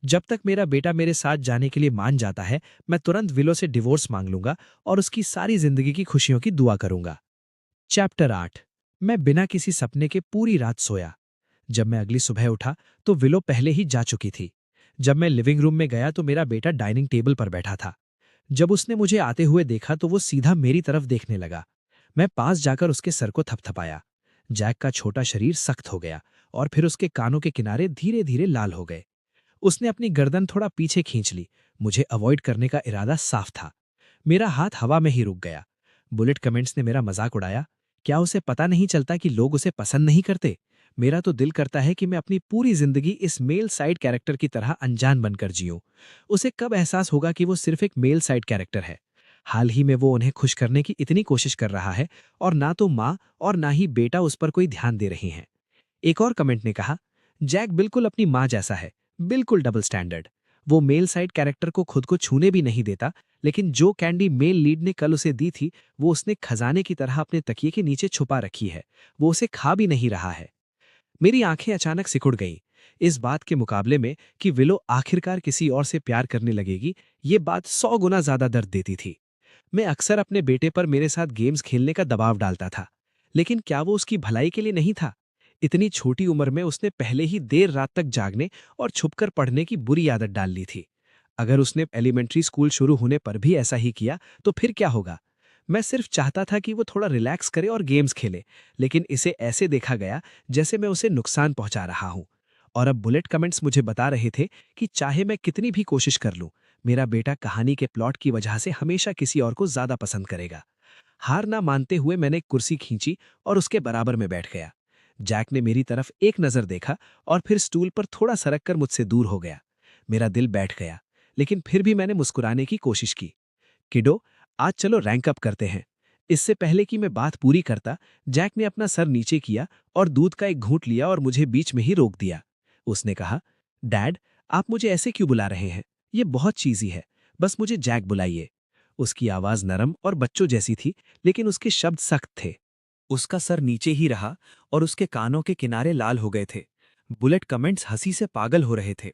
जब तक मेरा बेटा मेरे साथ जाने के लिए मान जाता है, मैं तुरंत विलो से डिवोर्स मांग लूंगा और उसकी सारी जिंदगी की खुशियों की दुआ करूंगा। चैप्टर 8। मैं बिना किसी सपने के पूरी रात सोया। जब मैं अगली सुबह उठा तो विलो पहले ही जा चुकी थी। जब मैं लिविंग रूम में गया तो मेरा बेटा डाइनिंग टेबल पर बैठा था। जब उसने मुझे आते हुए देखा तो वो सीधा मेरी तरफ देखने लगा। मैं पास जाकर उसके सर को थपथपाया। जैक का छोटा शरीर सख्त हो गया और फिर उसके कानों के किनारे धीरे धीरे लाल हो गए। उसने अपनी गर्दन थोड़ा पीछे खींच ली। मुझे अवॉइड करने का इरादा साफ था। मेरा हाथ हवा में ही रुक गया। बुलेट कमेंट्स ने मेरा मजाक उड़ाया। क्या उसे पता नहीं चलता कि लोग उसे पसंद नहीं करते? मेरा तो दिल करता है कि मैं अपनी पूरी जिंदगी इस मेल साइड कैरेक्टर की तरह अनजान बनकर जीऊं। उसे कब एहसास होगा कि वो सिर्फ एक मेल साइड कैरेक्टर है? हाल ही में वो उन्हें खुश करने की इतनी कोशिश कर रहा है और ना तो माँ और ना ही बेटा उस पर कोई ध्यान दे रही हैं। एक और कमेंट ने कहा, जैक बिल्कुल अपनी माँ जैसा है, बिल्कुल डबल स्टैंडर्ड। वो मेल साइड कैरेक्टर को खुद को छूने भी नहीं देता, लेकिन जो कैंडी मेल लीड ने कल उसे दी थी वो उसने खजाने की तरह अपने तकिए के नीचे छुपा रखी है। वो उसे खा भी नहीं रहा है। मेरी आंखें अचानक सिकुड़ गईं। इस बात के मुकाबले में कि विलो आखिरकार किसी और से प्यार करने लगेगी, ये बात 100 गुना ज्यादा दर्द देती थी। मैं अक्सर अपने बेटे पर मेरे साथ गेम्स खेलने का दबाव डालता था, लेकिन क्या वो उसकी भलाई के लिए नहीं था? इतनी छोटी उम्र में उसने पहले ही देर रात तक जागने और छुपकर पढ़ने की बुरी आदत डाल ली थी। अगर उसने एलिमेंट्री स्कूल शुरू होने पर भी ऐसा ही किया तो फिर क्या होगा? मैं सिर्फ चाहता था कि वो थोड़ा रिलैक्स करे और गेम्स खेले, लेकिन इसे ऐसे देखा गया जैसे मैं उसे नुकसान पहुंचा रहा हूं। और अब बुलेट कमेंट्स मुझे बता रहे थे कि चाहे मैं कितनी भी कोशिश कर लूं, मेरा बेटा कहानी के प्लॉट की वजह से हमेशा किसी और को ज्यादा पसंद करेगा। हार ना मानते हुए मैंने एक कुर्सी खींची और उसके बराबर में बैठ गया। जैक ने मेरी तरफ एक नजर देखा और फिर स्टूल पर थोड़ा सरक कर मुझसे दूर हो गया। मेरा दिल बैठ गया, लेकिन फिर भी मैंने मुस्कुराने की कोशिश की। किडो, आज चलो रैंक अप करते हैं। इससे पहले कि मैं बात पूरी करता, जैक ने अपना सर नीचे किया और दूध का एक घूंट लिया और मुझे बीच में ही रोक दिया। उसने कहा, डैड, आप मुझे ऐसे क्यों बुला रहे हैं? ये बहुत चीजी है। बस मुझे जैक बुलाइए। उसकी आवाज नरम और बच्चों जैसी थी, लेकिन उसके शब्द सख्त थे। उसका सर नीचे ही रहा और उसके कानों के किनारे लाल हो गए थे। बुलेट कमेंट्स हंसी से पागल हो रहे थे।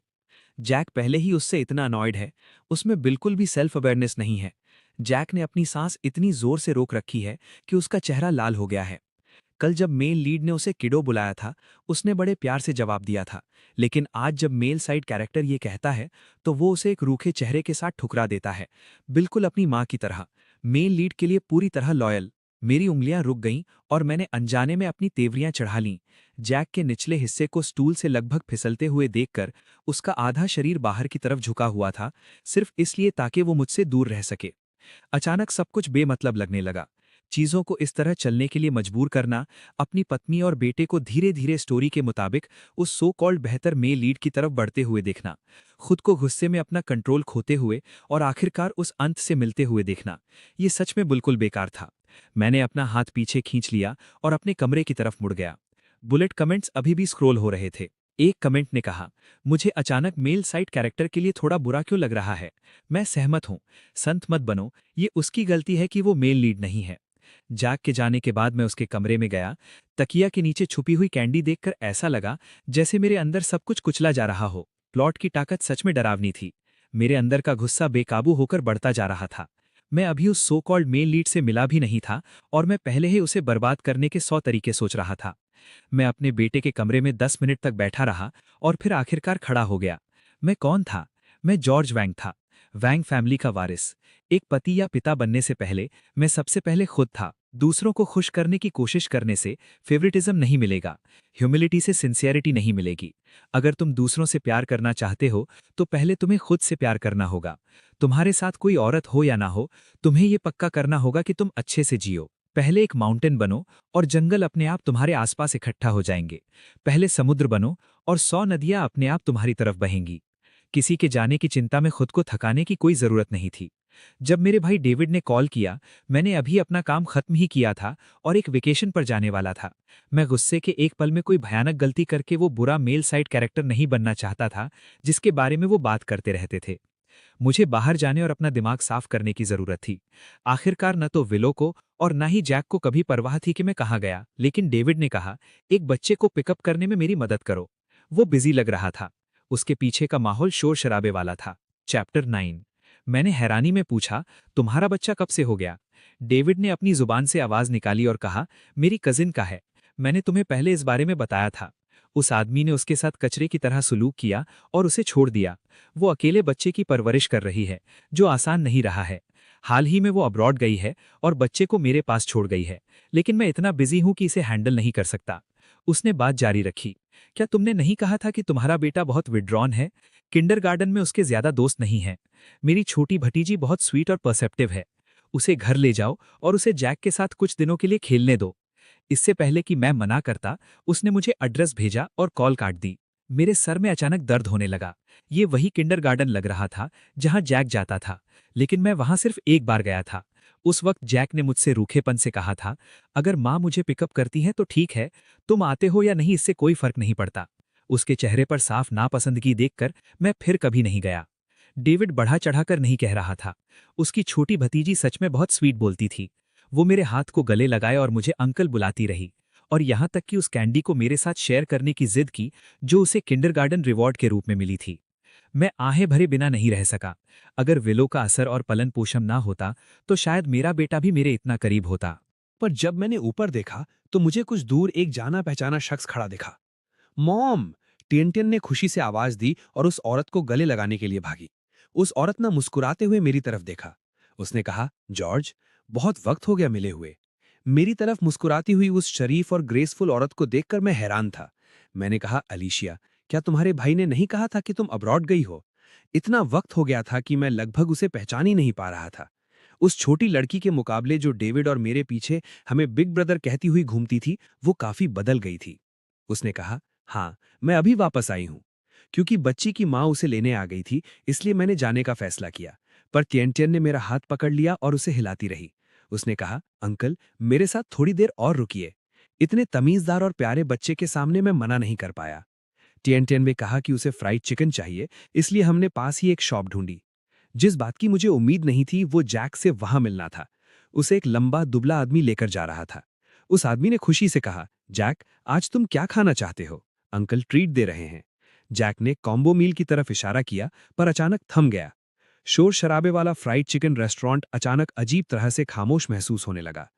जैक पहले ही उससे इतना अनॉयड है, उसमें बिल्कुल भी सेल्फ अवेयरनेस नहीं है। जैक ने अपनी सांस इतनी जोर से रोक रखी है कि उसका चेहरा लाल हो गया है। कल जब मेल लीड ने उसे किडो बुलाया था, उसने बड़े प्यार से जवाब दिया था, लेकिन आज जब मेल साइड कैरेक्टर ये कहता है तो वो उसे एक रूखे चेहरे के साथ ठुकरा देता है, बिल्कुल अपनी माँ की तरह। मेल लीड के लिए पूरी तरह लॉयल। मेरी उंगलियां रुक गईं और मैंने अनजाने में अपनी तेवरियां चढ़ा लीं। जैक के निचले हिस्से को स्टूल से लगभग फिसलते हुए देखकर उसका आधा शरीर बाहर की तरफ झुका हुआ था, सिर्फ इसलिए ताकि वो मुझसे दूर रह सके। अचानक सब कुछ बेमतलब लगने लगा। चीजों को इस तरह चलने के लिए मजबूर करना, अपनी पत्नी और बेटे को धीरे धीरे स्टोरी के मुताबिक उस सो कॉल्ड बेहतर मेल लीड की तरफ बढ़ते हुए देखना, खुद को गुस्से में अपना कंट्रोल खोते हुए और आखिरकार उस अंत से मिलते हुए देखना, ये सच में बिल्कुल बेकार था। मैंने अपना हाथ पीछे खींच लिया और अपने कमरे की तरफ मुड़ गया। बुलेट कमेंट्स अभी भी स्क्रॉल हो रहे थे। एक कमेंट ने कहा, मुझे अचानक मेल साइड कैरेक्टर के लिए थोड़ा बुरा क्यों लग रहा है? मैं सहमत हूं। संत मत बनो, ये उसकी गलती है कि वो मेल लीड नहीं है। जैक के जाने के बाद मैं उसके कमरे में गया। तकिया के नीचे छुपी हुई कैंडी देखकर ऐसा लगा जैसे मेरे अंदर सब कुछ कुचला जा रहा हो। प्लॉट की ताकत सच में डरावनी थी। मेरे अंदर का गुस्सा बेकाबू होकर बढ़ता जा रहा था। मैं अभी उस सो कॉल्ड मेल लीड से मिला भी नहीं था और मैं पहले ही उसे बर्बाद करने के 100 तरीके सोच रहा था। मैं अपने बेटे के कमरे में 10 मिनट तक बैठा रहा और फिर आखिरकार खड़ा हो गया। मैं कौन था? मैं जॉर्ज वैंग था, वैंग फैमिली का वारिस। एक पति या पिता बनने से पहले मैं सबसे पहले खुद था, दूसरों को खुश करने की कोशिश करने से फेवरेटिज्म नहीं मिलेगा, ह्यूमिलिटी से सिंसियरिटी नहीं मिलेगी। अगर तुम दूसरों से प्यार करना चाहते हो तो पहले तुम्हें खुद से प्यार करना होगा। तुम्हारे साथ कोई औरत हो या ना हो, तुम्हें ये पक्का करना होगा कि तुम अच्छे से जियो। पहले एक माउंटेन बनो और जंगल अपने आप तुम्हारे आसपास इकट्ठा हो जाएंगे। पहले समुद्र बनो और 100 नदियां अपने आप तुम्हारी तरफ बहेंगी। किसी के जाने की चिंता में खुद को थकाने की कोई जरूरत नहीं थी। जब मेरे भाई डेविड ने कॉल किया, मैंने अभी अपना काम खत्म ही किया था और एक वेकेशन पर जाने वाला था। मैं गुस्से के एक पल में कोई भयानक गलती करके वो बुरा मेल साइड कैरेक्टर नहीं बनना चाहता था जिसके बारे में वो बात करते रहते थे। मुझे बाहर जाने और अपना दिमाग साफ करने की जरूरत थी। आखिरकार न तो विलो को और न ही जैक को कभी परवाह थी कि मैं कहाँ गया, लेकिन डेविड ने कहा, एक बच्चे को पिकअप करने में मेरी मदद करो। वो बिजी लग रहा था। उसके पीछे का माहौल शोर शराबे वाला था। चैप्टर 9। मैंने हैरानी में पूछा, तुम्हारा बच्चा कब से हो गया? डेविड ने अपनी जुबान से आवाज निकाली और कहा, मेरी कजिन का है। मैंने तुम्हें पहले इस बारे में बताया था। उस आदमी ने उसके साथ कचरे की तरह सलूक किया और उसे छोड़ दिया। वो अकेले बच्चे की परवरिश कर रही है, जो आसान नहीं रहा है। हाल ही में वो अब्रॉड गई है और बच्चे को मेरे पास छोड़ गई है, लेकिन मैं इतना बिजी हूं कि इसे हैंडल नहीं कर सकता। उसने बात जारी रखी, क्या तुमने नहीं कहा था कि तुम्हारा बेटा बहुत विड्रॉन है? किंडरगार्टन में उसके ज्यादा दोस्त नहीं हैं। मेरी छोटी भतीजी बहुत स्वीट और परसेप्टिव है। उसे घर ले जाओ और उसे जैक के साथ कुछ दिनों के लिए खेलने दो। इससे पहले कि मैं मना करता, उसने मुझे एड्रेस भेजा और कॉल काट दी। मेरे सर में अचानक दर्द होने लगा। ये वही किंडरगार्टन लग रहा था जहां जैक जाता था, लेकिन मैं वहां सिर्फ एक बार गया था। उस वक्त जैक ने मुझसे रूखेपन से कहा था, अगर माँ मुझे पिकअप करती है तो ठीक है, तुम आते हो या नहीं इससे कोई फर्क नहीं पड़ता। उसके चेहरे पर साफ नापसंदगी देखकर मैं फिर कभी नहीं गया। डेविड बढ़ा चढ़ाकर नहीं कह रहा था। उसकी छोटी भतीजी सच में बहुत स्वीट बोलती थी। वो मेरे हाथ को गले लगाए और मुझे अंकल बुलाती रही, और यहाँ तक कि उस कैंडी को मेरे साथ शेयर करने की जिद की जो उसे किंडरगार्टन रिवॉर्ड के रूप में मिली थी। मैं आहें भरे बिना नहीं रह सका। अगर विलो का असर और पलन पोषण ना होता तो शायद मेरा बेटा भी मेरे इतना करीब होता। पर जब मैंने ऊपर देखा तो मुझे कुछ दूर एक जाना पहचाना शख्स खड़ा दिखा। मॉम! टियनटियन ने खुशी से आवाज दी और उस औरत को गले लगाने के लिए भागी। उस औरत ने मुस्कुराते हुए मेरी तरफ देखा। उसने कहा, जॉर्ज, बहुत वक्त हो गया मिले हुए। मेरी तरफ मुस्कुराती हुई उस शरीफ और ग्रेसफुल औरत को देखकर मैं हैरान था। मैंने कहा, अलीशिया, क्या तुम्हारे भाई ने नहीं कहा था कि तुम अब्रॉड गई हो? इतना वक्त हो गया था कि मैं लगभग उसे पहचान ही नहीं पा रहा था। उस छोटी लड़की के मुकाबले जो डेविड और मेरे पीछे हमें बिग ब्रदर कहती हुई घूमती थी, वो काफी बदल गई थी। उसने कहा, हाँ, मैं अभी वापस आई हूं। क्योंकि बच्ची की माँ उसे लेने आ गई थी, इसलिए मैंने जाने का फैसला किया। पर टियनटियन ने मेरा हाथ पकड़ लिया और उसे हिलाती रही। उसने कहा, अंकल, मेरे साथ थोड़ी देर और रुकिए। इतने तमीजदार और प्यारे बच्चे के सामने मैं मना नहीं कर पाया। टियनटियन ने कहा कि उसे फ्राइड चिकन चाहिए, इसलिए हमने पास ही एक शॉप ढूंढी। जिस बात की मुझे उम्मीद नहीं थी वो जैक से वहां मिलना था। उसे एक लंबा दुबला आदमी लेकर जा रहा था। उस आदमी ने खुशी से कहा, जैक, आज तुम क्या खाना चाहते हो? अंकल ट्रीट दे रहे हैं। जैक ने कॉम्बो मील की तरफ इशारा किया, पर अचानक थम गया। शोर शराबे वाला फ्राइड चिकन रेस्टोरेंट अचानक अजीब तरह से खामोश महसूस होने लगा।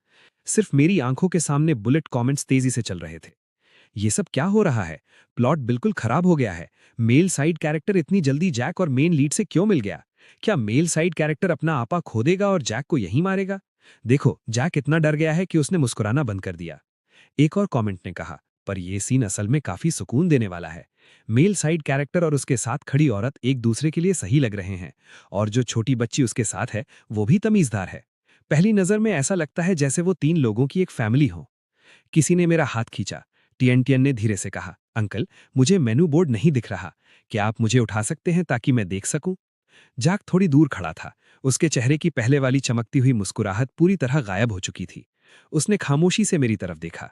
सिर्फ मेरी आंखों के सामने बुलेट कमेंट्स तेजी से चल रहे थे। ये सब क्या हो रहा है? प्लॉट बिल्कुल खराब हो गया है। मेल साइड कैरेक्टर इतनी जल्दी जैक और मेन लीड से क्यों मिल गया? क्या मेल साइड कैरेक्टर अपना आपा खो देगा और जैक को यहीं मारेगा? देखो, जैक इतना डर गया है कि उसने मुस्कुराना बंद कर दिया। एक और कमेंट ने कहा, पर यह सीन असल में काफी सुकून देने वाला है। मेल साइड कैरेक्टर और उसके साथ खड़ी औरत एक दूसरे के लिए सही लग रहे हैं, और जो छोटी बच्ची उसके साथ है वो भी तमीजदार है। पहली नजर में ऐसा लगता है जैसे वो 3 लोगों की एक फैमिली हो। किसी ने मेरा हाथ खींचा। टियनटियन ने धीरे से कहा, अंकल, मुझे मेनू बोर्ड नहीं दिख रहा। क्या आप मुझे उठा सकते हैं ताकि मैं देख सकूं? जैक थोड़ी दूर खड़ा था। उसके चेहरे की पहले वाली चमकती हुई मुस्कुराहट पूरी तरह गायब हो चुकी थी। उसने खामोशी से मेरी तरफ देखा।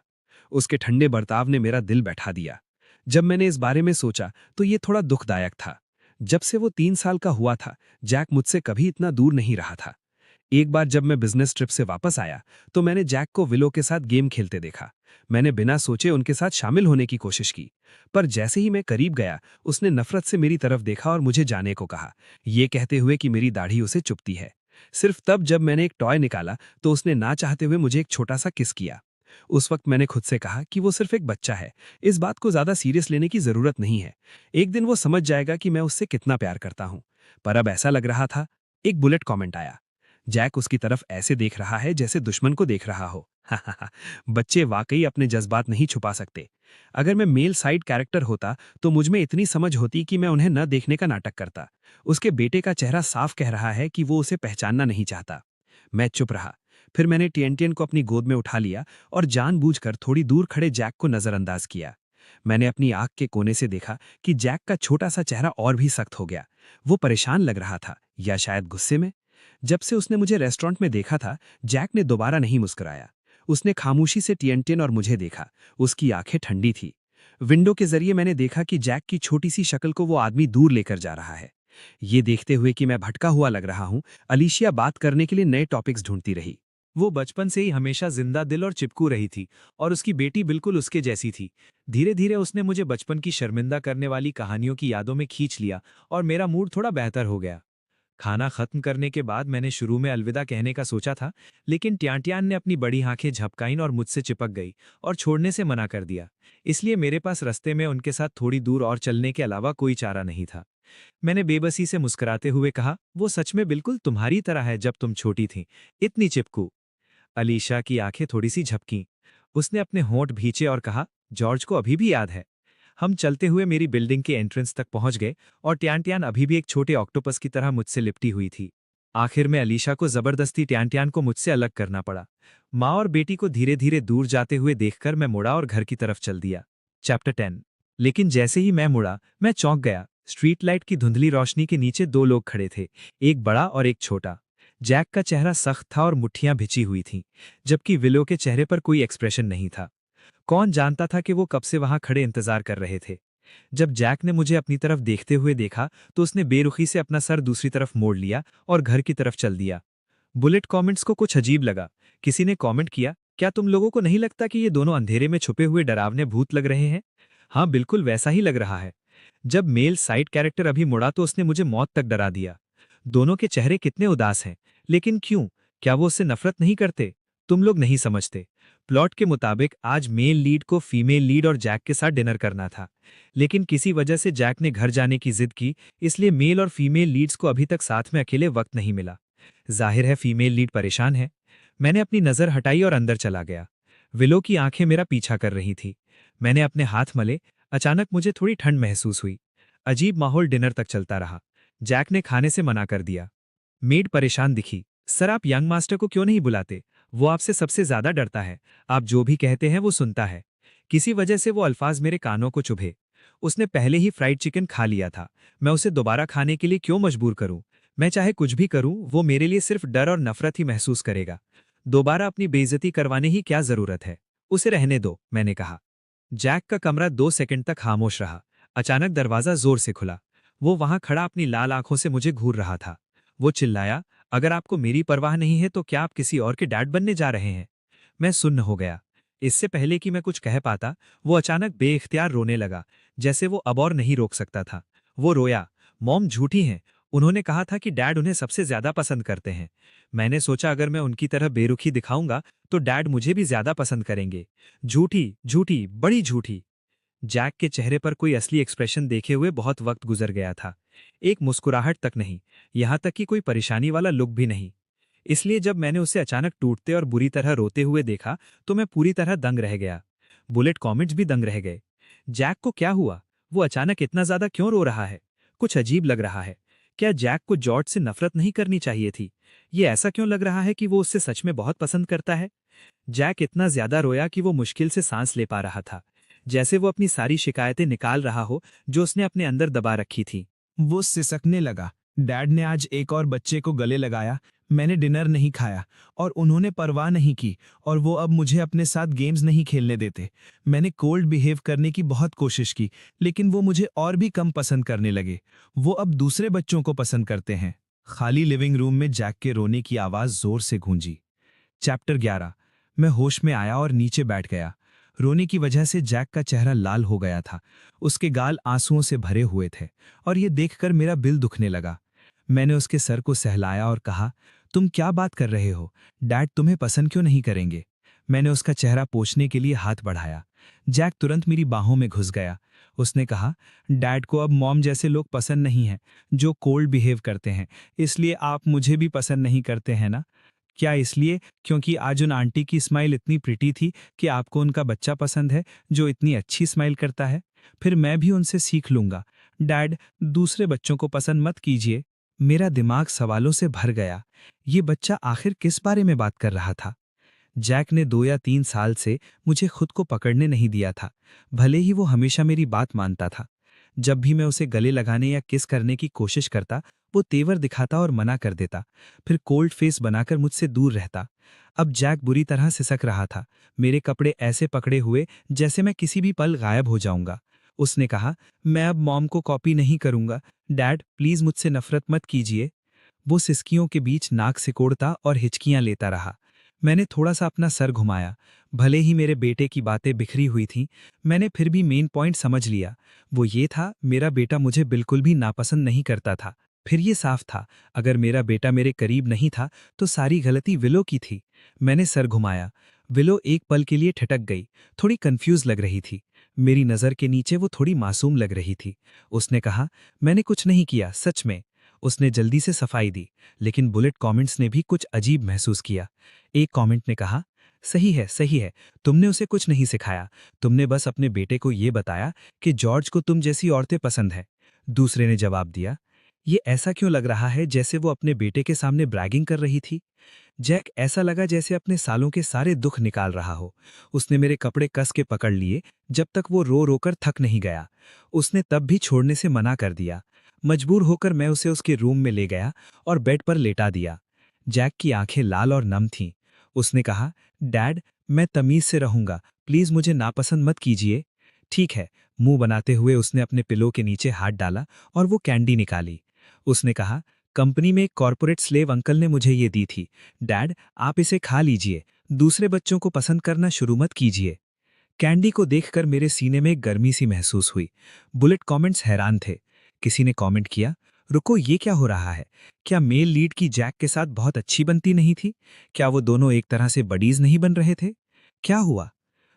उसके ठंडे बर्ताव ने मेरा दिल बैठा दिया। जब मैंने इस बारे में सोचा तो ये थोड़ा दुखदायक था। जब से वो 3 साल का हुआ था, जैक मुझसे कभी इतना दूर नहीं रहा था। एक बार जब मैं बिजनेस ट्रिप से वापस आया तो मैंने जैक को विलो के साथ गेम खेलते देखा। मैंने बिना सोचे उनके साथ शामिल होने की कोशिश की, पर जैसे ही मैं करीब गया उसने नफरत से मेरी तरफ देखा और मुझे जाने को कहा, ये कहते हुए कि मेरी दाढ़ी उसे चुभती है। सिर्फ तब जब मैंने एक टॉय निकाला तो उसने ना चाहते हुए मुझे एक छोटा सा किस किया। उस वक्त मैंने खुद से कहा कि वो सिर्फ एक बच्चा है, इस बात को ज्यादा सीरियस लेने की जरूरत नहीं है। एक दिन वो समझ जाएगा कि मैं उससे कितना प्यार करता हूं। पर अब ऐसा लग रहा था। एक बुलेट कमेंट आया। जैक उसकी तरफ ऐसे देख रहा है जैसे दुश्मन को देख रहा हो। बच्चे वाकई अपने जज्बात नहीं छुपा सकते। अगर मैं मेल साइड कैरेक्टर होता तो मुझ में इतनी समझ होती कि मैं उन्हें न देखने का नाटक करता। उसके बेटे का चेहरा साफ कह रहा है कि वो उसे पहचानना नहीं चाहता। मैं चुप रहा। फिर मैंने टिएनटिएन को अपनी गोद में उठा लिया और जानबूझकर थोड़ी दूर खड़े जैक को नजरअंदाज किया। मैंने अपनी आंख के कोने से देखा कि जैक का छोटा सा चेहरा और भी सख्त हो गया। वो परेशान लग रहा था, या शायद गुस्से में। जब से उसने मुझे रेस्टोरेंट में देखा था, जैक ने दोबारा नहीं मुस्कुराया। उसने खामोशी से टिएनटिएन और मुझे देखा। उसकी आंखें ठंडी थी। विंडो के जरिए मैंने देखा कि जैक की छोटी सी शक्ल को वो आदमी दूर लेकर जा रहा है। ये देखते हुए कि मैं भटका हुआ लग रहा हूं, अलीशिया बात करने के लिए नए टॉपिक्स ढूंढती रही। वो बचपन से ही हमेशा जिंदा दिल और चिपकू रही थी, और उसकी बेटी बिल्कुल उसके जैसी थी। धीरे धीरे उसने मुझे बचपन की शर्मिंदा करने वाली कहानियों की यादों में खींच लिया, और मेरा मूड थोड़ा बेहतर हो गया। खाना खत्म करने के बाद मैंने शुरू में अलविदा कहने का सोचा था, लेकिन ट्यान ने अपनी बड़ी आंखें झपकाईं और मुझसे चिपक गई और छोड़ने से मना कर दिया। इसलिए मेरे पास रास्ते में उनके साथ थोड़ी दूर और चलने के अलावा कोई चारा नहीं था। मैंने बेबसी से मुस्कुराते हुए कहा, वो सच में बिल्कुल तुम्हारी तरह है जब तुम छोटी थी, इतनी चिपकू। अलीशा की आंखें थोड़ी सी झपकीं। उसने अपने होंठ भींचे और कहा, जॉर्ज को अभी भी याद है। हम चलते हुए मेरी बिल्डिंग के एंट्रेंस तक पहुंच गए, और ट्यान अभी भी एक छोटे ऑक्टोपस की तरह मुझसे लिपटी हुई थी। आखिर में अलीशा को जबरदस्ती ट्यान को मुझसे अलग करना पड़ा। माँ और बेटी को धीरे धीरे दूर जाते हुए देखकर मैं मुड़ा और घर की तरफ चल दिया। चैप्टर 10। लेकिन जैसे ही मैं मुड़ा, मैं चौंक गया। स्ट्रीट लाइट की धुंधली रोशनी के नीचे दो लोग खड़े थे, एक बड़ा और एक छोटा। जैक का चेहरा सख्त था और मुट्ठियां भिंची हुई थीं, जबकि विलो के चेहरे पर कोई एक्सप्रेशन नहीं था। कौन जानता था कि वो कब से वहां खड़े इंतजार कर रहे थे। जब जैक ने मुझे अपनी तरफ देखते हुए देखा तो उसने बेरुखी से अपना सर दूसरी तरफ मोड़ लिया और घर की तरफ चल दिया। बुलेट कमेंट्स को कुछ अजीब लगा। किसी ने कमेंट किया, क्या तुम लोगों को नहीं लगता कि ये दोनों अंधेरे में छुपे हुए डरावने भूत लग रहे हैं? हाँ, बिल्कुल वैसा ही लग रहा है। जब मेल साइड कैरेक्टर अभी मुड़ा तो उसने मुझे मौत तक डरा दिया। दोनों के चेहरे कितने उदास हैं, लेकिन क्यों? क्या वो उससे नफरत नहीं करते? तुम लोग नहीं समझते। प्लॉट के मुताबिक आज मेल लीड को फीमेल लीड और जैक के साथ डिनर करना था, लेकिन किसी वजह से जैक ने घर जाने की जिद की, इसलिए मेल और फीमेल लीड्स को अभी तक साथ में अकेले वक्त नहीं मिला। जाहिर है फीमेल लीड परेशान है। मैंने अपनी नजर हटाई और अंदर चला गया। विलो की आंखें मेरा पीछा कर रही थी। मैंने अपने हाथ मले। अचानक मुझे थोड़ी ठंड महसूस हुई। अजीब माहौल डिनर तक चलता रहा। जैक ने खाने से मना कर दिया। मेड परेशान दिखी। सर, आप यंग मास्टर को क्यों नहीं बुलाते? वो आपसे सबसे ज्यादा डरता है। आप जो भी कहते हैं वो सुनता है। किसी वजह से वो अल्फाज मेरे कानों को चुभे। उसने पहले ही फ्राइड चिकन खा लिया था। मैं उसे दोबारा खाने के लिए क्यों मजबूर करूं? मैं चाहे कुछ भी करूं, वो मेरे लिए सिर्फ डर और नफरत ही महसूस करेगा। दोबारा अपनी बेइज्जती करवाने ही क्या जरूरत है? उसे रहने दो, मैंने कहा। जैक का कमरा 2 सेकंड तक खामोश रहा। अचानक दरवाजा जोर से खुला। वो वहां खड़ा अपनी लाल आंखों से मुझे घूर रहा था। वो चिल्लाया, अगर आपको मेरी परवाह नहीं है तो क्या आप किसी और के डैड बनने जा रहे हैं? मैं सुन्न हो गया। इससे पहले कि मैं कुछ कह पाता, वो अचानक बेइख्तियार रोने लगा, जैसे वो अब और नहीं रोक सकता था। वो रोया, मॉम झूठी हैं। उन्होंने कहा था कि डैड उन्हें सबसे ज्यादा पसंद करते हैं। मैंने सोचा अगर मैं उनकी तरह बेरुखी दिखाऊंगा तो डैड मुझे भी ज्यादा पसंद करेंगे। झूठी, झूठी, बड़ी झूठी। जैक के चेहरे पर कोई असली एक्सप्रेशन देखे हुए बहुत वक्त गुजर गया था। एक मुस्कुराहट तक नहीं, यहां तक कि कोई परेशानी वाला लुक भी नहीं। इसलिए जब मैंने उसे अचानक टूटते और बुरी तरह रोते हुए देखा तो मैं पूरी तरह दंग रह गया। बुलेट कमेंट्स भी दंग रह गए। जैक को क्या हुआ? वो अचानक इतना ज्यादा क्यों रो रहा है? कुछ अजीब लग रहा है। क्या जैक को जॉर्ज से नफरत नहीं करनी चाहिए थी? ये ऐसा क्यों लग रहा है कि वो उससे सच में बहुत पसंद करता है? जैक इतना ज्यादा रोया कि वो मुश्किल से सांस ले पा रहा था, जैसे वो अपनी सारी शिकायतें निकाल रहा हो जो उसने अपने अंदर दबा रखी थी। वो सिसकने लगा। डैड ने आज एक और बच्चे को गले लगाया, मैंने डिनर नहीं खाया, और उन्होंने परवाह नहीं की, और वो अब मुझे अपने साथ गेम्स नहीं खेलने देते। मैंने कोल्ड बिहेव करने की बहुत कोशिश की, लेकिन वो मुझे और भी कम पसंद करने लगे। वो अब दूसरे बच्चों को पसंद करते हैं। खाली लिविंग रूम में जैक के रोने की आवाज जोर से गूंजी। चैप्टर 11। मैं होश में आया और नीचे बैठ गया। रोने की वजह से जैक का चेहरा लाल हो गया था। उसके गाल आंसुओं से भरे हुए थे, और ये देखकर मेरा दिल दुखने लगा। मैंने उसके सर को सहलाया और कहा, तुम क्या बात कर रहे हो? डैड तुम्हें पसंद क्यों नहीं करेंगे? मैंने उसका चेहरा पोंछने के लिए हाथ बढ़ाया। जैक तुरंत मेरी बाहों में घुस गया। उसने कहा, डैड को अब मॉम जैसे लोग पसंद नहीं हैं, जो कोल्ड बिहेव करते हैं, इसलिए आप मुझे भी पसंद नहीं करते हैं ना? क्या इसलिए क्योंकि आज उन आंटी की स्माइल इतनी प्रिटी थी कि आपको उनका बच्चा पसंद है जो इतनी अच्छी स्माइल करता है? फिर मैं भी उनसे सीख लूंगा। डैड, दूसरे बच्चों को पसंद मत कीजिए। मेरा दिमाग सवालों से भर गया। ये बच्चा आखिर किस बारे में बात कर रहा था? जैक ने 2 या 3 साल से मुझे खुद को पकड़ने नहीं दिया था, भले ही वो हमेशा मेरी बात मानता था। जब भी मैं उसे गले लगाने या किस करने की कोशिश करता, वो तेवर दिखाता और मना कर देता, फिर कोल्ड फेस बनाकर मुझसे दूर रहता। अब जैक बुरी तरह सिसक रहा था, मेरे कपड़े ऐसे पकड़े हुए जैसे मैं किसी भी पल गायब हो जाऊंगा। उसने कहा, मैं अब मॉम को कॉपी नहीं करूंगा। डैड, प्लीज मुझसे नफरत मत कीजिए। वो सिसकियों के बीच नाक सिकोड़ता और हिचकियां लेता रहा। मैंने थोड़ा सा अपना सर घुमाया। भले ही मेरे बेटे की बातें बिखरी हुई थीं, मैंने फिर भी मेन पॉइंट समझ लिया। वो ये था, मेरा बेटा मुझे बिल्कुल भी नापसंद नहीं करता था। फिर ये साफ था, अगर मेरा बेटा मेरे करीब नहीं था तो सारी गलती विलो की थी। मैंने सर घुमाया। विलो एक पल के लिए ठिठक गई, थोड़ी कंफ्यूज लग रही थी। मेरी नज़र के नीचे वो थोड़ी मासूम लग रही थी। उसने कहा, मैंने कुछ नहीं किया, सच में। उसने जल्दी से सफाई दी, लेकिन बुलेट कमेंट्स ने भी कुछ अजीब महसूस किया। एक कमेंट ने कहा, सही है, तुमने उसे कुछ नहीं सिखाया, तुमने बस अपने बेटे को ये बताया कि जॉर्ज को तुम जैसी औरतें पसंद है। दूसरे ने जवाब दिया, ये ऐसा क्यों लग रहा है जैसे वो अपने बेटे के सामने ब्रैगिंग कर रही थी? जैक ऐसा लगा जैसे अपने सालों के सारे दुख निकाल रहा हो। उसने मेरे कपड़े कस के पकड़ लिए जब तक वो रो रोकर थक नहीं गया। उसने तब भी छोड़ने से मना कर दिया। मजबूर होकर मैं उसे उसके रूम में ले गया और बेड पर लेटा दिया। जैक की आंखें लाल और नम थीं। उसने कहा, डैड, मैं तमीज से रहूंगा, प्लीज मुझे नापसंद मत कीजिए। ठीक है। मुंह बनाते हुए उसने अपने पिलो के नीचे हाथ डाला और वो कैंडी निकाली। उसने कहा, कंपनी में एक कॉर्पोरेट स्लेव अंकल ने मुझे ये दी थी। डैड, आप इसे खा लीजिए, दूसरे बच्चों को पसंद करना शुरू मत कीजिए। कैंडी को देखकर मेरे सीने में गर्मी सी महसूस हुई। बुलेट कमेंट्स हैरान थे। किसी ने कमेंट किया, रुको, ये क्या हो रहा है? क्या मेल लीड की जैक के साथ बहुत अच्छी बनती नहीं थी? क्या वो दोनों एक तरह से बडीज नहीं बन रहे थे? क्या हुआ?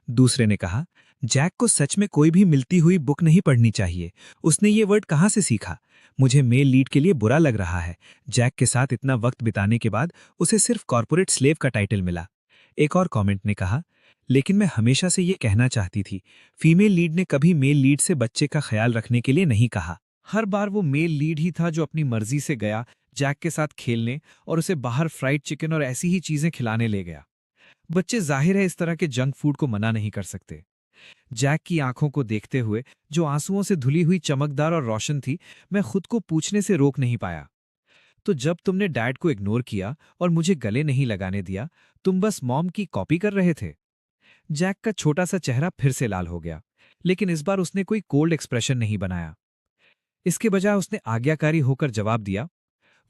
दूसरे ने कहा, जैक को सच में कोई भी मिलती हुई बुक नहीं पढ़नी चाहिए। उसने ये वर्ड कहाँ से सीखा? मुझे मेल लीड के लिए बुरा लग रहा है। जैक के साथ इतना वक्त बिताने के बाद उसे सिर्फ कॉर्पोरेट स्लेव का टाइटल मिला। एक और कमेंट ने कहा, लेकिन मैं हमेशा से ये कहना चाहती थी, फीमेल लीड ने कभी मेल लीड से बच्चे का ख्याल रखने के लिए नहीं कहा। हर बार वो मेल लीड ही था जो अपनी मर्जी से गया जैक के साथ खेलने और उसे बाहर फ्राइड चिकन और ऐसी ही चीजें खिलाने ले गया। बच्चे जाहिर है इस तरह के जंक फूड को मना नहीं कर सकते। जैक की आंखों को देखते हुए, जो आंसुओं से धुली हुई, चमकदार और रोशन थी, मैं खुद को पूछने से रोक नहीं पाया, तो जब तुमने डैड को इग्नोर किया और मुझे गले नहीं लगाने दिया, तुम बस मॉम की कॉपी कर रहे थे? जैक का छोटा सा चेहरा फिर से लाल हो गया, लेकिन इस बार उसने कोई कोल्ड एक्सप्रेशन नहीं बनाया। इसके बजाय उसने आज्ञाकारी होकर जवाब दिया,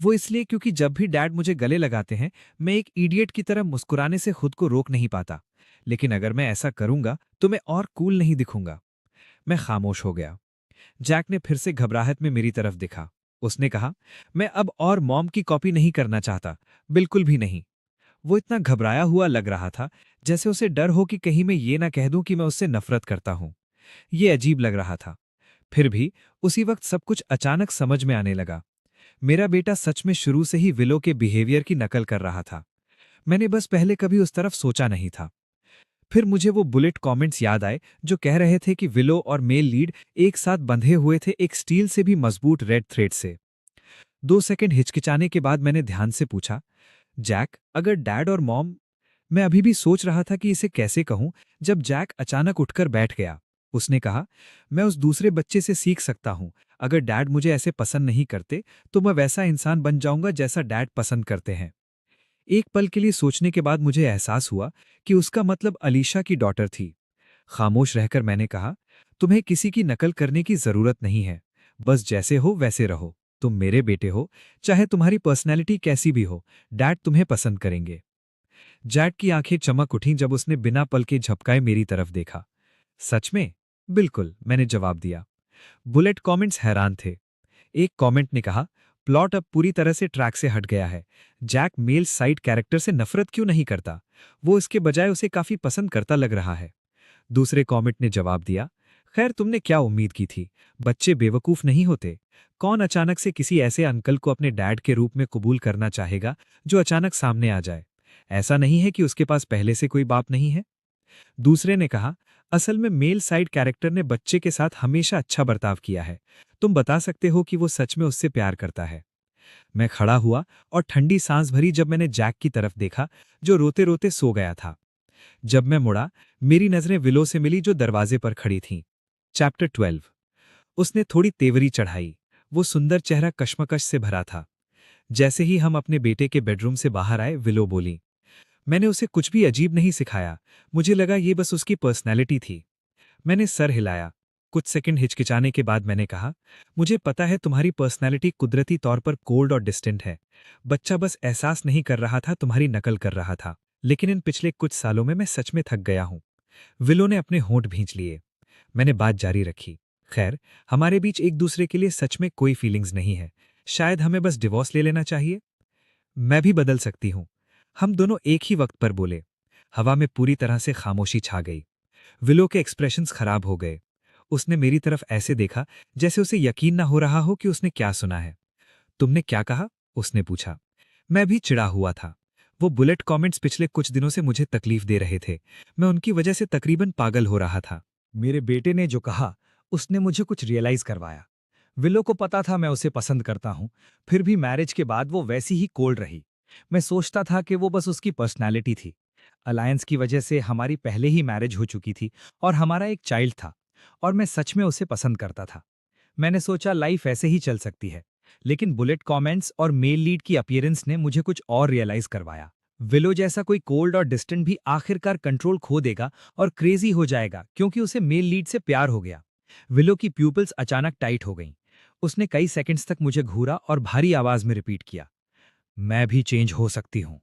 वो इसलिए क्योंकि जब भी डैड मुझे गले लगाते हैं, मैं एक इडियट की तरह मुस्कुराने से खुद को रोक नहीं पाता। लेकिन अगर मैं ऐसा करूंगा तो मैं और कूल नहीं दिखूंगा। मैं खामोश हो गया। जैक ने फिर से घबराहट में मेरी तरफ देखा। उसने कहा, मैं अब और मॉम की कॉपी नहीं करना चाहता, बिल्कुल भी नहीं। वो इतना घबराया हुआ लग रहा था जैसे उसे डर हो कि कहीं मैं ये ना कह दूं कि मैं उससे नफरत करता हूं। ये अजीब लग रहा था। फिर भी उसी वक्त सब कुछ अचानक समझ में आने लगा। मेरा बेटा सच में शुरू से ही विलो के बिहेवियर की नकल कर रहा था। मैंने बस पहले कभी उस तरफ सोचा नहीं था। फिर मुझे वो बुलेट कमेंट्स याद आए जो कह रहे थे कि विलो और मेल लीड एक साथ बंधे हुए थे एक स्टील से भी मजबूत रेड थ्रेड से। 2 सेकंड हिचकिचाने के बाद मैंने ध्यान से पूछा, जैक, अगर डैड और मॉम। मैं अभी भी सोच रहा था कि इसे कैसे कहूं जब जैक अचानक उठकर बैठ गया। उसने कहा, मैं उस दूसरे बच्चे से सीख सकता हूं। अगर डैड मुझे ऐसे पसंद नहीं करते तो मैं वैसा इंसान बन जाऊंगा जैसा डैड पसंद करते हैं। एक पल के लिए सोचने के बाद मुझे एहसास हुआ कि उसका मतलब अलीशा की डॉटर थी। खामोश रहकर मैंने कहा, तुम्हें किसी की नकल करने की जरूरत नहीं है, बस जैसे हो वैसे रहो। तुम मेरे बेटे हो, चाहे तुम्हारी पर्सनैलिटी कैसी भी हो, डैड तुम्हें पसंद करेंगे। जैक की आंखें चमक उठीं जब उसने बिना पल के झपकाए मेरी तरफ देखा। सच में? बिल्कुल, मैंने जवाब दिया। बुलेट कमेंट्स हैरान थे। एक कमेंट ने कहा, प्लॉट अब पूरी तरह से ट्रैक से हट गया है। जैक मेल साइड कैरेक्टर से नफरत क्यों नहीं करता? वो इसके बजाय उसे काफी पसंद करता लग रहा है। दूसरे कमेंट ने जवाब दिया, खैर तुमने क्या उम्मीद की थी? बच्चे बेवकूफ नहीं होते। कौन अचानक से किसी ऐसे अंकल को अपने डैड के रूप में कबूल करना चाहेगा जो अचानक सामने आ जाए? ऐसा नहीं है कि उसके पास पहले से कोई बाप नहीं है। दूसरे ने कहा, असल में मेल साइड कैरेक्टर ने बच्चे के साथ हमेशा अच्छा बर्ताव किया है। तुम बता सकते हो कि वो सच में उससे प्यार करता है। मैं खड़ा हुआ और ठंडी सांस भरी जब मैंने जैक की तरफ देखा, जो रोते रोते सो गया था। जब मैं मुड़ा, मेरी नजरें विलो से मिली जो दरवाजे पर खड़ी थीं। चैप्टर 12। उसने थोड़ी तेवरी चढ़ाई। वो सुंदर चेहरा कश्मकश से भरा था। जैसे ही हम अपने बेटे के बेडरूम से बाहर आए, विलो बोली, मैंने उसे कुछ भी अजीब नहीं सिखाया। मुझे लगा ये बस उसकी पर्सनैलिटी थी। मैंने सर हिलाया। कुछ सेकंड हिचकिचाने के बाद मैंने कहा, मुझे पता है तुम्हारी पर्सनैलिटी कुदरती तौर पर कोल्ड और डिस्टेंट है। बच्चा बस एहसास नहीं कर रहा था, तुम्हारी नकल कर रहा था। लेकिन इन पिछले कुछ सालों में मैं सच में थक गया हूं। विलो ने अपने होंठ भींच लिए। मैंने बात जारी रखी। खैर, हमारे बीच एक दूसरे के लिए सच में कोई फीलिंग्स नहीं है। शायद हमें बस डिवोर्स ले लेना चाहिए। मैं भी बदल सकती हूं। हम दोनों एक ही वक्त पर बोले। हवा में पूरी तरह से खामोशी छा गई। विलो के एक्सप्रेशंस खराब हो गए। उसने मेरी तरफ ऐसे देखा जैसे उसे यकीन ना हो रहा हो कि उसने क्या सुना है। तुमने क्या कहा? उसने पूछा। मैं भी चिढ़ा हुआ था। वो बुलेट कमेंट्स पिछले कुछ दिनों से मुझे तकलीफ दे रहे थे। मैं उनकी वजह से तकरीबन पागल हो रहा था। मेरे बेटे ने जो कहा उसने मुझे कुछ रियलाइज करवाया। विलो को पता था मैं उसे पसंद करता हूं, फिर भी मैरिज के बाद वो वैसी ही कोल्ड रही। मैं सोचता था कि वो बस उसकी पर्सनालिटी थी। अलायंस की वजह से हमारी पहले ही मैरिज हो चुकी थी और हमारा एक चाइल्ड था, और मैं सच में उसे पसंद करता था। मैंने सोचा लाइफ ऐसे ही चल सकती है, लेकिन बुलेट कमेंट्स और मेल लीड की अपीयरेंस ने मुझे कुछ और रियलाइज करवाया। विलो जैसा कोई कोल्ड और डिस्टेंट भी आखिरकार कंट्रोल खो देगा और क्रेजी हो जाएगा क्योंकि उसे मेल लीड से प्यार हो गया। विलो की प्यूपल्स अचानक टाइट हो गईं। उसने कई सेकंड्स तक मुझे घूरा और भारी आवाज में रिपीट किया, मैं भी चेंज हो सकती हूं।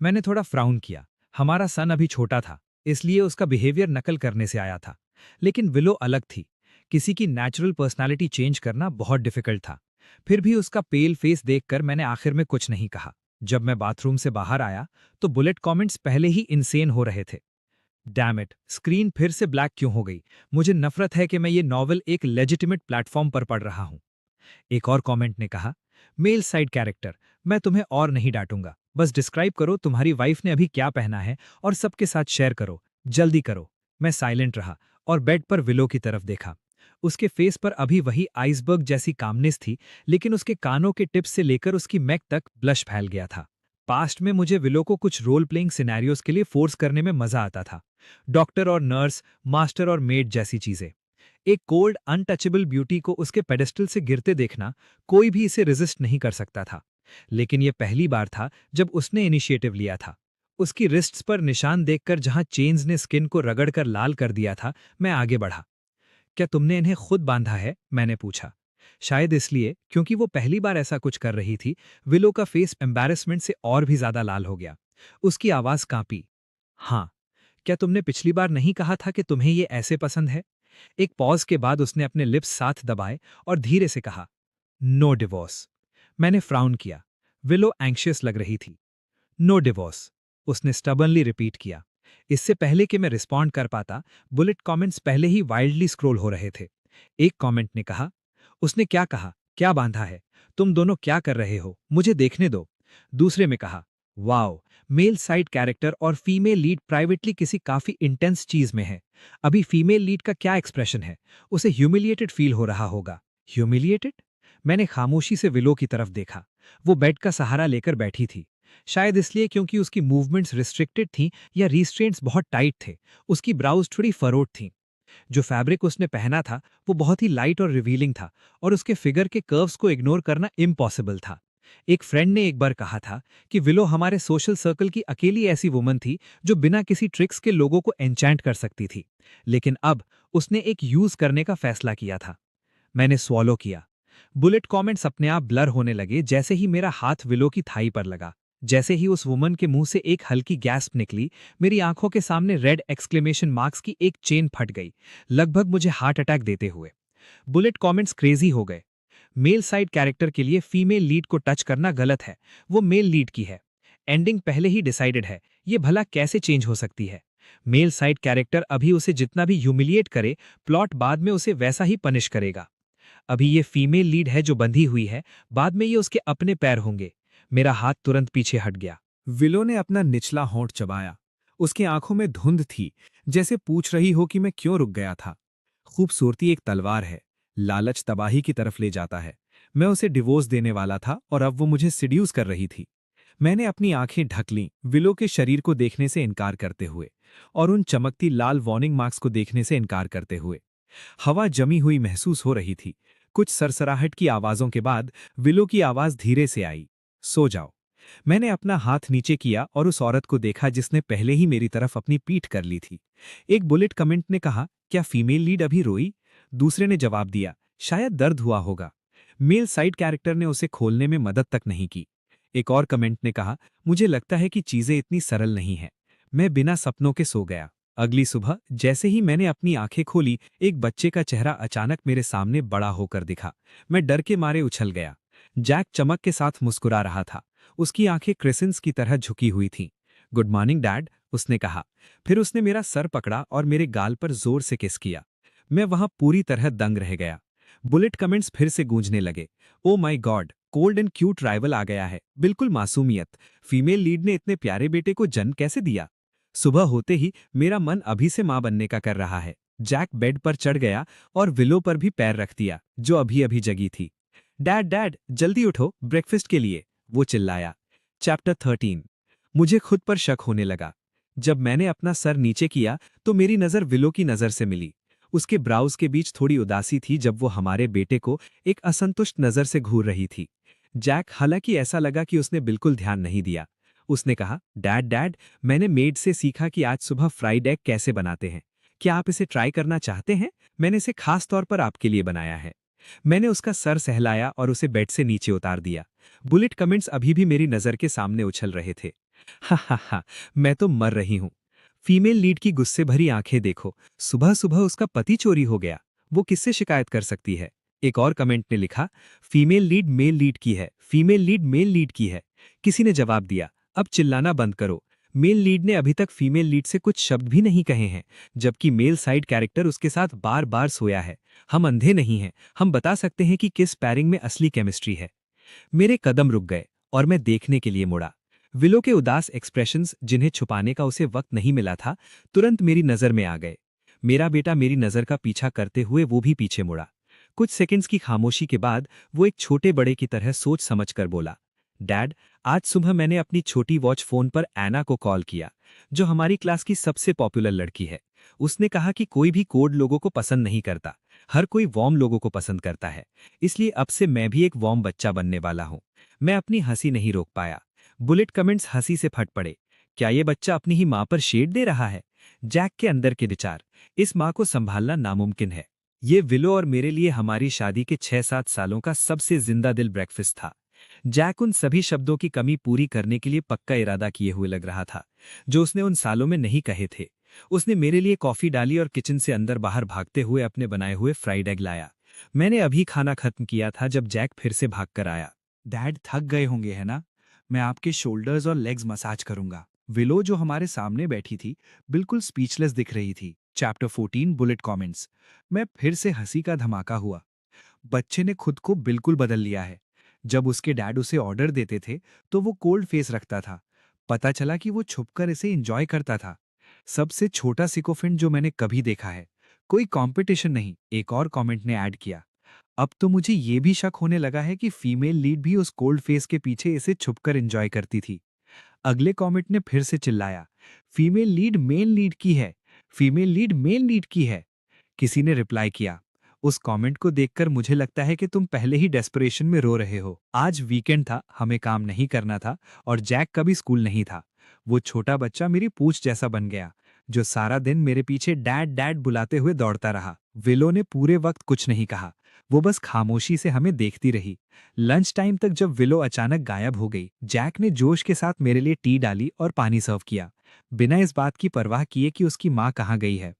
मैंने थोड़ा फ्राउन किया। हमारा सन अभी छोटा था, इसलिए उसका बिहेवियर नकल करने से आया था। लेकिन विलो अलग थी। किसी की नेचुरल पर्सनालिटी चेंज करना बहुत डिफिकल्ट था। फिर भी उसका पेल फेस देखकर मैंने आखिर में कुछ नहीं कहा। जब मैं बाथरूम से बाहर आया तो बुलेट कमेंट्स पहले ही इनसेन हो रहे थे। डैम इट, स्क्रीन फिर से ब्लैक क्यों हो गई? मुझे नफरत है कि मैं ये नॉवल एक लेजिटिमेट प्लेटफॉर्म पर पढ़ रहा हूं। एक और कमेंट ने कहा, मेल साइड कैरेक्टर, मैं तुम्हें और नहीं डांटूंगा। बस डिस्क्राइब करो तुम्हारी वाइफ ने अभी क्या पहना है और सबके साथ शेयर करो। जल्दी करो। मैं साइलेंट रहा और बेड पर विलो की तरफ देखा। उसके फेस पर अभी वही आइसबर्ग जैसी कामनेस थी, लेकिन उसके कानों के टिप्स से लेकर उसकी मैक तक ब्लश फैल गया था। पास्ट में मुझे विलो को कुछ रोल प्लेइंग सिनेरियोस के लिए फोर्स करने में मजा आता था। डॉक्टर और नर्स, मास्टर और मेड जैसी चीजें। एक कोल्ड अनटचेबल ब्यूटी को उसके पेडेस्टल से गिरते देखना, कोई भी इसे रेजिस्ट नहीं कर सकता था। लेकिन यह पहली बार था जब उसने इनिशिएटिव लिया था। उसकी रिस्ट्स पर निशान देखकर जहां चेन्स ने स्किन को रगड़कर लाल कर दिया था, मैं आगे बढ़ा। क्या तुमने इन्हें खुद बांधा है? मैंने पूछा। शायद इसलिए क्योंकि वो पहली बार ऐसा कुछ कर रही थी, विलो का फेस एम्बैरेसमेंट से और भी ज्यादा लाल हो गया। उसकी आवाज कांपी। हाँ। क्या तुमने पिछली बार नहीं कहा था कि तुम्हें ये ऐसे पसंद है? एक पॉज के बाद उसने अपने लिप्स साथ दबाए और धीरे से कहा, नो डिवोर्स। मैंने फ्राउन किया। विलो एंग्शियस लग रही थी। नो डिवोर्स, उसने स्टबनली रिपीट किया। इससे पहले कि मैं रिस्पॉन्ड कर पाता, बुलेट कमेंट्स पहले ही वाइल्डली स्क्रॉल हो रहे थे। एक कमेंट ने कहा, उसने क्या कहा? क्या बांधा है? तुम दोनों क्या कर रहे हो? मुझे देखने दो। दूसरे में कहा, वाओ, मेल साइड कैरेक्टर और फीमेल लीड प्राइवेटली किसी काफी इंटेंस चीज में है। अभी फीमेल लीड का क्या एक्सप्रेशन है? उसे ह्यूमिलिएटेड फील हो रहा होगा। ह्यूमिलिएटेड? मैंने खामोशी से विलो की तरफ देखा। वो बेड का सहारा लेकर बैठी थी। शायद इसलिए क्योंकि उसकी मूवमेंट्स रिस्ट्रिक्टेड थीं या रिस्ट्रेंट्स बहुत टाइट थे। उसकी ब्राउज थोड़ी फरोड थीं। जो फैब्रिक उसने पहना था वो बहुत ही लाइट और रिवीलिंग था, और उसके फिगर के कर्व्स को इग्नोर करना इम्पॉसिबल था। एक फ्रेंड ने एक बार कहा था कि विलो हमारे सोशल सर्कल की अकेली ऐसी वुमन थी जो बिना किसी ट्रिक्स के लोगों को एन्चैंट कर सकती थी। लेकिन अब उसने एक यूज करने का फैसला किया था। मैंने स्वॉलो किया। बुलेट कमेंट्स अपने आप ब्लर होने लगे जैसे ही मेरा हाथ विलो की थाई पर लगा। जैसे ही उस वुमन के मुंह से एक हल्की गैस्प निकली, मेरी आंखों के सामने रेड एक्सक्लेमेशन मार्क्स की एक चेन फट गई, लगभग मुझे हार्ट अटैक देते हुए। बुलेट कमेंट्स क्रेजी हो गए। मेल साइड कैरेक्टर के लिए फीमेल लीड को टच करना गलत है, वो मेल लीड की है। एंडिंग पहले ही डिसाइडेड है, ये भला कैसे चेंज हो सकती है? मेल साइड कैरेक्टर अभी उसे जितना भी ह्यूमिलिएट करे, प्लॉट बाद में उसे वैसा ही पनिश करेगा। अभी ये फीमेल लीड है जो बंधी हुई है, बाद में ये उसके अपने पैर होंगे। मेरा हाथ तुरंत पीछे हट गया। विलो ने अपना निचला होंठ चबाया। उसकी आंखों में धुंध थी, जैसे पूछ रही हो कि मैं क्यों रुक गया था। खूबसूरती एक तलवार है, लालच तबाही की तरफ ले जाता है। मैं उसे डिवोर्स देने वाला था और अब वो मुझे सिड्यूस कर रही थी। मैंने अपनी आंखें ढक लीं विलो के शरीर को देखने से इनकार करते हुए, और उन चमकती लाल वार्निंग मार्क्स को देखने से इनकार करते हुए। हवा जमी हुई महसूस हो रही थी। कुछ सरसराहट की आवाजों के बाद विलो की आवाज धीरे से आई, सो जाओ। मैंने अपना हाथ नीचे किया और उस औरत को देखा जिसने पहले ही मेरी तरफ अपनी पीठ कर ली थी। एक बुलेट कमेंट ने कहा, क्या फीमेल लीड अभी रोई? दूसरे ने जवाब दिया, शायद दर्द हुआ होगा। मेल साइड कैरेक्टर ने उसे खोलने में मदद तक नहीं की। एक और कमेंट ने कहा, मुझे लगता है कि चीजें इतनी सरल नहीं हैं। मैं बिना सपनों के सो गया। अगली सुबह जैसे ही मैंने अपनी आंखें खोली, एक बच्चे का चेहरा अचानक मेरे सामने बड़ा होकर दिखा। मैं डर के मारे उछल गया। जैक चमक के साथ मुस्कुरा रहा था। उसकी आंखें क्रिसेंट्स की तरह झुकी हुई थीं। गुड मॉर्निंग डैड, उसने कहा। फिर उसने मेरा सर पकड़ा और मेरे गाल पर जोर से किस किया। मैं वहां पूरी तरह दंग रह गया। बुलेट कमेंट्स फिर से गूंजने लगे। Oh my God, cold and cute rival आ गया है, बिल्कुल मासूमियत। फीमेल लीड ने इतने प्यारे बेटे को जन्म कैसे दिया? सुबह होते ही मेरा मन अभी से मां बनने का कर रहा है। जैक बेड पर चढ़ गया और विलो पर भी पैर रख दिया, जो अभी अभी जगी थी। डैड डैड, जल्दी उठो, ब्रेकफास्ट के लिए, वो चिल्लाया। चैप्टर 13। मुझे खुद पर शक होने लगा। जब मैंने अपना सर नीचे किया तो मेरी नजर विलो की नजर से मिली। उसके ब्राउज के बीच थोड़ी उदासी थी जब वो हमारे बेटे को एक असंतुष्ट नजर से घूर रही थी। जैक, हालांकि ऐसा लगा कि उसने बिल्कुल ध्यान नहीं दिया। उसने कहा, डैड डैड, मैंने मेड से सीखा कि आज सुबह फ्राइड एग कैसे बनाते हैं। क्या आप इसे ट्राई करना चाहते हैं? मैंने इसे खास तौर पर आपके लिए बनाया है। मैंने उसका सर सहलाया और उसे बेड से नीचे उतार दिया। बुलेट कमेंट्स अभी भी मेरी नजर के सामने उछल रहे थे। हा हा हा, मैं तो मर रही हूं। फीमेल लीड की गुस्से भरी आंखें देखो। सुबह सुबह उसका पति चोरी हो गया। वो किससे शिकायत कर सकती है? एक और कमेंट ने लिखा, फीमेल लीड मेल लीड की है, फीमेल लीड मेल लीड की है। किसी ने जवाब दिया, अब चिल्लाना बंद करो। मेल लीड ने अभी तक फीमेल लीड से कुछ शब्द भी नहीं कहे हैं, जबकि मेल साइड कैरेक्टर उसके साथ बार बार सोया है। हम अंधे नहीं हैं, हम बता सकते हैं कि किस पैरिंग में असली केमिस्ट्री है। मेरे कदम रुक गए और मैं देखने के लिए मुड़ा। विलो के उदास एक्सप्रेशंस, जिन्हें छुपाने का उसे वक्त नहीं मिला था, तुरंत मेरी नजर में आ गए। मेरा बेटा मेरी नजर का पीछा करते हुए वो भी पीछे मुड़ा। कुछ सेकंड्स की खामोशी के बाद वो एक छोटे बड़े की तरह सोच समझकर बोला, डैड, आज सुबह मैंने अपनी छोटी वॉच फोन पर एना को कॉल किया, जो हमारी क्लास की सबसे पॉपुलर लड़की है। उसने कहा कि कोई भी कोड लोगों को पसंद नहीं करता, हर कोई वॉर्म लोगों को पसंद करता है। इसलिए अब से मैं भी एक वॉर्म बच्चा बनने वाला हूं। मैं अपनी हंसी नहीं रोक पाया। बुलेट कमेंट्स हंसी से फट पड़े। क्या ये बच्चा अपनी ही मां पर शेड दे रहा है? जैक के अंदर के विचार, इस मां को संभालना नामुमकिन है। ये विलो और मेरे लिए हमारी शादी के 6-7 सालों का सबसे जिंदा दिल ब्रेकफास्ट था। जैक उन सभी शब्दों की कमी पूरी करने के लिए पक्का इरादा किए हुए लग रहा था, जो उसने उन सालों में नहीं कहे थे। उसने मेरे लिए कॉफी डाली और किचन से अंदर बाहर भागते हुए अपने बनाए हुए फ्राइड एग लाया। मैंने अभी खाना खत्म किया था जब जैक फिर से भाग कर आया। डैड, थक गए होंगे है ना? मैं आपके शोल्डर्स और लेग्स मसाज करूंगा। विलो, जो हमारे सामने बैठी थी, बिल्कुल स्पीचलेस दिख रही थी। Chapter 14 bullet comments. मैं फिर से हंसी का धमाका हुआ। बच्चे ने खुद को बिल्कुल बदल लिया है। जब उसके डैड उसे ऑर्डर देते थे तो वो कोल्ड फेस रखता था। पता चला कि वो छुपकर इसे एंजॉय करता था। सबसे छोटा सिकोफिंट जो मैंने कभी देखा है। कोई कंपटीशन नहीं, एक और कमेंट ने ऐड किया। अब तो मुझे ये भी शक होने लगा है कि फीमेल लीड भी उस कोल्ड फेस के पीछे इसे छुपकर एंजॉय करती थी। अगले कमेंट ने फिर से चिल्लाया, फीमेल लीड मेल लीड की है, फीमेल लीड मेल लीड की है। किसी ने रिप्लाई किया, उस कमेंट को देखकर मुझे लगता है कि तुम पहले ही डेस्परेशन में रो रहे हो। आज वीकेंड था, हमें काम नहीं करना था और जैक का भी स्कूल नहीं था। वो छोटा बच्चा मेरी पूंछ जैसा बन गया, जो सारा दिन मेरे पीछे डैड डैड बुलाते हुए दौड़ता रहा। विलो ने पूरे वक्त कुछ नहीं कहा, वो बस खामोशी से हमें देखती रही। लंच टाइम तक जब विलो अचानक गायब हो गई, जैक ने जोश के साथ मेरे लिए टी डाली और पानी सर्व किया, बिना इस बात की परवाह किए कि उसकी माँ कहाँ गई है।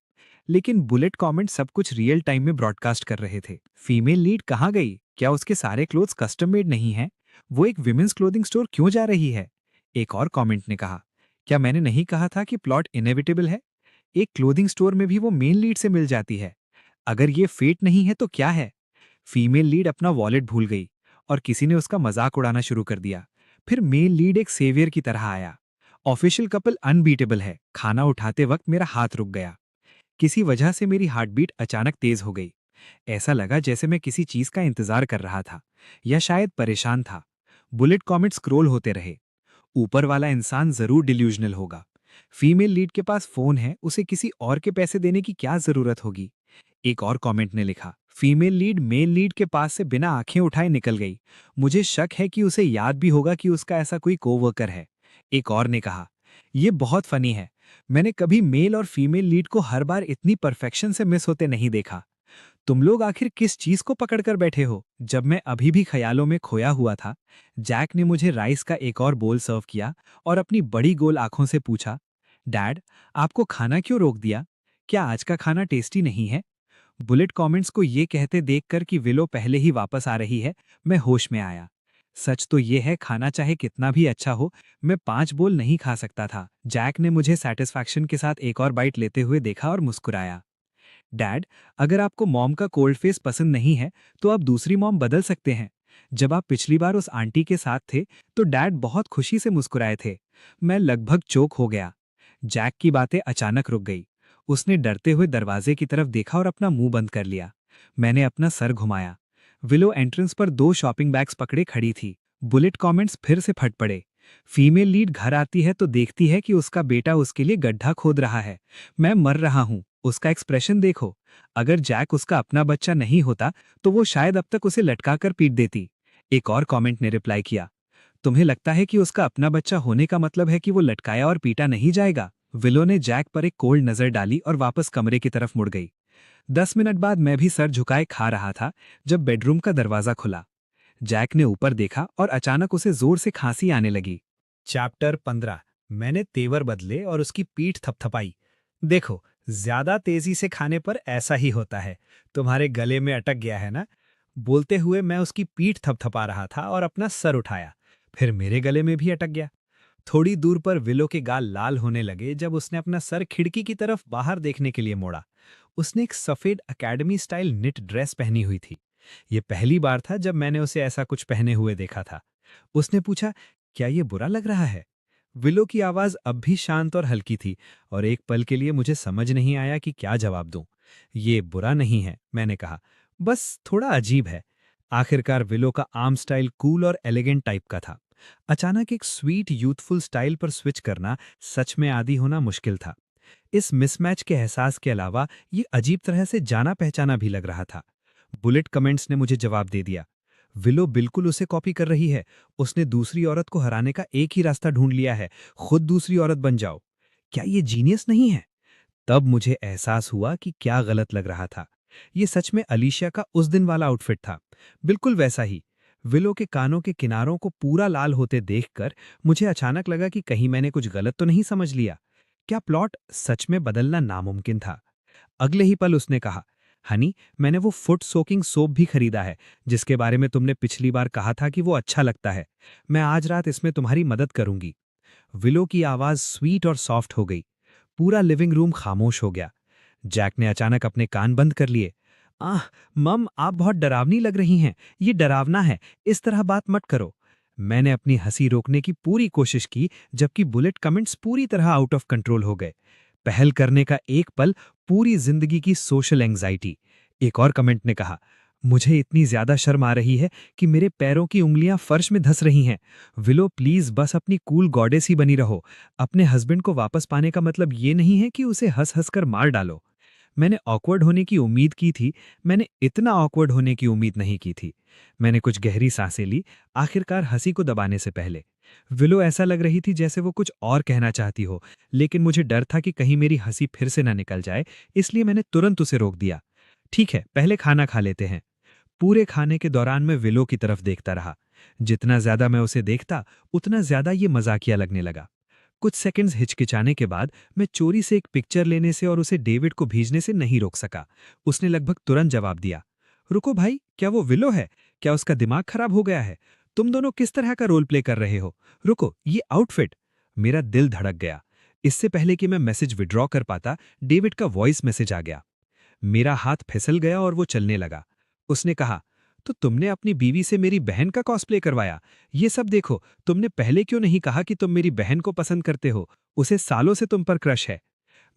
लेकिन बुलेट कमेंट सब कुछ रियल टाइम में ब्रॉडकास्ट कर रहे थे। फीमेल लीड कहाँ गई? क्या उसके सारे क्लोथ्स कस्टम मेड नहीं हैं? वो एक विमेंस क्लोथिंग स्टोर क्यों जा रही है? एक और कमेंट ने कहा, क्या मैंने नहीं कहा था कि प्लॉट इनएविटेबल है? एक क्लोथिंग स्टोर में भी वो मेन लीड से मिल जाती है। अगर ये फेट नहीं है तो क्या है? फीमेल लीड अपना वॉलेट भूल गई और किसी ने उसका मजाक उड़ाना शुरू कर दिया। फिर मेल लीड एक सेवियर की तरह आया। ऑफिशियल कपल अनबीटेबल है। खाना उठाते वक्त मेरा हाथ रुक गया। किसी वजह से मेरी हार्ट बीट अचानक तेज हो गई। ऐसा लगा जैसे मैं किसी चीज का इंतजार कर रहा था या शायद परेशान था। बुलेट कमेंट स्क्रॉल होते रहे। ऊपर वाला इंसान जरूर डिल्यूजनल होगा। फीमेल लीड के पास फोन है, उसे किसी और के पैसे देने की क्या जरूरत होगी। एक और कमेंट ने लिखा, फीमेल लीड मेल लीड के पास से बिना आंखें उठाए निकल गई। मुझे शक है कि उसे याद भी होगा कि उसका ऐसा कोई कोवर्कर है। एक और ने कहा, यह बहुत फनी है। मैंने कभी मेल और फीमेल लीड को हर बार इतनी परफेक्शन से मिस होते नहीं देखा। तुम लोग आखिर किस चीज को पकड़कर बैठे हो? जब मैं अभी भी ख्यालों में खोया हुआ था, जैक ने मुझे राइस का एक और बोल सर्व किया और अपनी बड़ी गोल आंखों से पूछा, डैड, आपको खाना क्यों रोक दिया? क्या आज का खाना टेस्टी नहीं है? बुलेट कमेंट्स को ये कहते देखकर कि विलो पहले ही वापस आ रही है, मैं होश में आया। सच तो ये है, खाना चाहे कितना भी अच्छा हो, मैं 5 बोल नहीं खा सकता था। जैक ने मुझे सेटिस्फैक्शन के साथ एक और बाइट लेते हुए देखा और मुस्कुराया। डैड, अगर आपको मॉम का कोल्ड फेस पसंद नहीं है, तो आप दूसरी मॉम बदल सकते हैं। जब आप पिछली बार उस आंटी के साथ थे, तो डैड बहुत खुशी से मुस्कुराए थे। मैं लगभग चोक हो गया। जैक की बातें अचानक रुक गई। उसने डरते हुए दरवाजे की तरफ देखा और अपना मुंह बंद कर लिया। मैंने अपना सर घुमाया। विलो एंट्रेंस पर 2 शॉपिंग बैग्स पकड़े खड़ी थी। बुलेट कमेंट्स फिर से फट पड़े। फीमेल लीड घर आती है तो देखती है कि उसका बेटा उसके लिए गड्ढा खोद रहा है। मैं मर रहा हूं। उसका एक्सप्रेशन देखो। अगर जैक उसका अपना बच्चा नहीं होता, तो वो शायद अब तक उसे लटका कर पीट देती। एक और कमेंट ने रिप्लाई किया, तुम्हें लगता है कि उसका अपना बच्चा होने का मतलब है कि वो लटकाया और पीटा नहीं जाएगा? विलो ने जैक पर एक कोल्ड नजर डाली और वापस कमरे की तरफ मुड़ गई। 10 मिनट बाद मैं भी सर झुकाए खा रहा था जब बेडरूम का दरवाजा खुला। जैक ने ऊपर देखा और अचानक उसे जोर से खांसी आने लगी। चैप्टर 15। मैंने तेवर बदले और उसकी पीठ थपथपाई। देखो, ज्यादा तेजी से खाने पर ऐसा ही होता है। तुम्हारे गले में अटक गया है ना? बोलते हुए मैं उसकी पीठ थपथपा रहा था और अपना सर उठाया। फिर मेरे गले में भी अटक गया। थोड़ी दूर पर विलो के गाल लाल होने लगे जब उसने अपना सर खिड़की की तरफ बाहर देखने के लिए मोड़ा। उसने एक सफेद अकेडमी स्टाइल निट ड्रेस पहनी हुई थी। ये पहली बार था जब मैंने उसे ऐसा कुछ पहने हुए देखा था। उसने पूछा, क्या ये बुरा लग रहा है? विलो की आवाज अब भी शांत और हल्की थी और एक पल के लिए मुझे समझ नहीं आया कि क्या जवाब दूं। ये बुरा नहीं है, मैंने कहा, बस थोड़ा अजीब है। आखिरकार विलो का आर्म स्टाइल कूल और एलिगेंट टाइप का था। अचानक एक स्वीट यूथफुल स्टाइल पर स्विच करना सच में आदी होना मुश्किल था। इस मिसमैच के एहसास के अलावा ये अजीब तरह से जाना पहचाना भी लग रहा था। बुलेट कमेंट्स ने मुझे जवाब दे दिया, विलो बिल्कुल उसे कॉपी कर रही है। उसने दूसरी औरत को हराने का एक ही रास्ता ढूंढ लिया है, खुद दूसरी औरत बन जाओ। क्या ये जीनियस नहीं है? तब मुझे एहसास हुआ कि क्या गलत लग रहा था। ये सच में अलीशिया का उस दिन वाला आउटफिट था, बिल्कुल वैसा ही। विलो के कानों के किनारों को पूरा लाल होते देखकर मुझे अचानक लगा कि कहीं मैंने कुछ गलत तो नहीं समझ लिया। क्या प्लॉट सच में बदलना नामुमकिन था? अगले ही पल उसने कहा, हनी, मैंने वो फुट सोकिंग सोप भी खरीदा है जिसके बारे में तुमने पिछली बार कहा था कि वो अच्छा लगता है। मैं आज रात इसमें तुम्हारी मदद करूंगी। विलो की आवाज स्वीट और सॉफ्ट हो गई। पूरा लिविंग रूम खामोश हो गया। जैक ने अचानक अपने कान बंद कर लिए। आह, मम, आप बहुत डरावनी लग रही हैं। ये डरावना है, इस तरह बात मत करो। मैंने अपनी हंसी रोकने की पूरी कोशिश की, जबकि बुलेट कमेंट्स पूरी तरह आउट ऑफ कंट्रोल हो गए। पहल करने का एक पल, पूरी जिंदगी की सोशल एंग्जाइटी। एक और कमेंट ने कहा, मुझे इतनी ज्यादा शर्म आ रही है कि मेरे पैरों की उंगलियां फर्श में धंस रही हैं। विलो, प्लीज बस अपनी कूल गॉडेस ही बनी रहो। अपने हस्बैंड को वापस पाने का मतलब ये नहीं है कि उसे हंस हंस कर मार डालो। मैंने ऑकवर्ड होने की उम्मीद की थी, मैंने इतना ऑकवर्ड होने की उम्मीद नहीं की थी। मैंने कुछ गहरी सांसें ली, आखिरकार हंसी को दबाने से पहले। विलो ऐसा लग रही थी जैसे वो कुछ और कहना चाहती हो, लेकिन मुझे डर था कि कहीं मेरी हंसी फिर से न निकल जाए, इसलिए मैंने तुरंत उसे रोक दिया। ठीक है, पहले खाना खा लेते हैं। पूरे खाने के दौरान मैं विलो की तरफ देखता रहा। जितना ज्यादा मैं उसे देखता, उतना ज्यादा ये मजाकिया लगने लगा। कुछ सेकंड्स हिचकिचाने के बाद मैं चोरी से एक पिक्चर लेने से और उसे डेविड को भेजने से नहीं रोक सका। उसने लगभग तुरंत जवाब दिया, रुको भाई, क्या वो विलो है? क्या उसका दिमाग खराब हो गया है? तुम दोनों किस तरह का रोल प्ले कर रहे हो? रुको, ये आउटफिट। मेरा दिल धड़क गया। इससे पहले कि मैं मैसेज विड्रॉ कर पाता, डेविड का वॉइस मैसेज आ गया। मेरा हाथ फिसल गया और वो चलने लगा। उसने कहा, तो तुमने अपनी बीवी से मेरी बहन का कॉस्प्ले करवाया। ये सब देखो, तुमने पहले क्यों नहीं कहा कि तुम मेरी बहन को पसंद करते हो? उसे सालों से तुम पर क्रश है।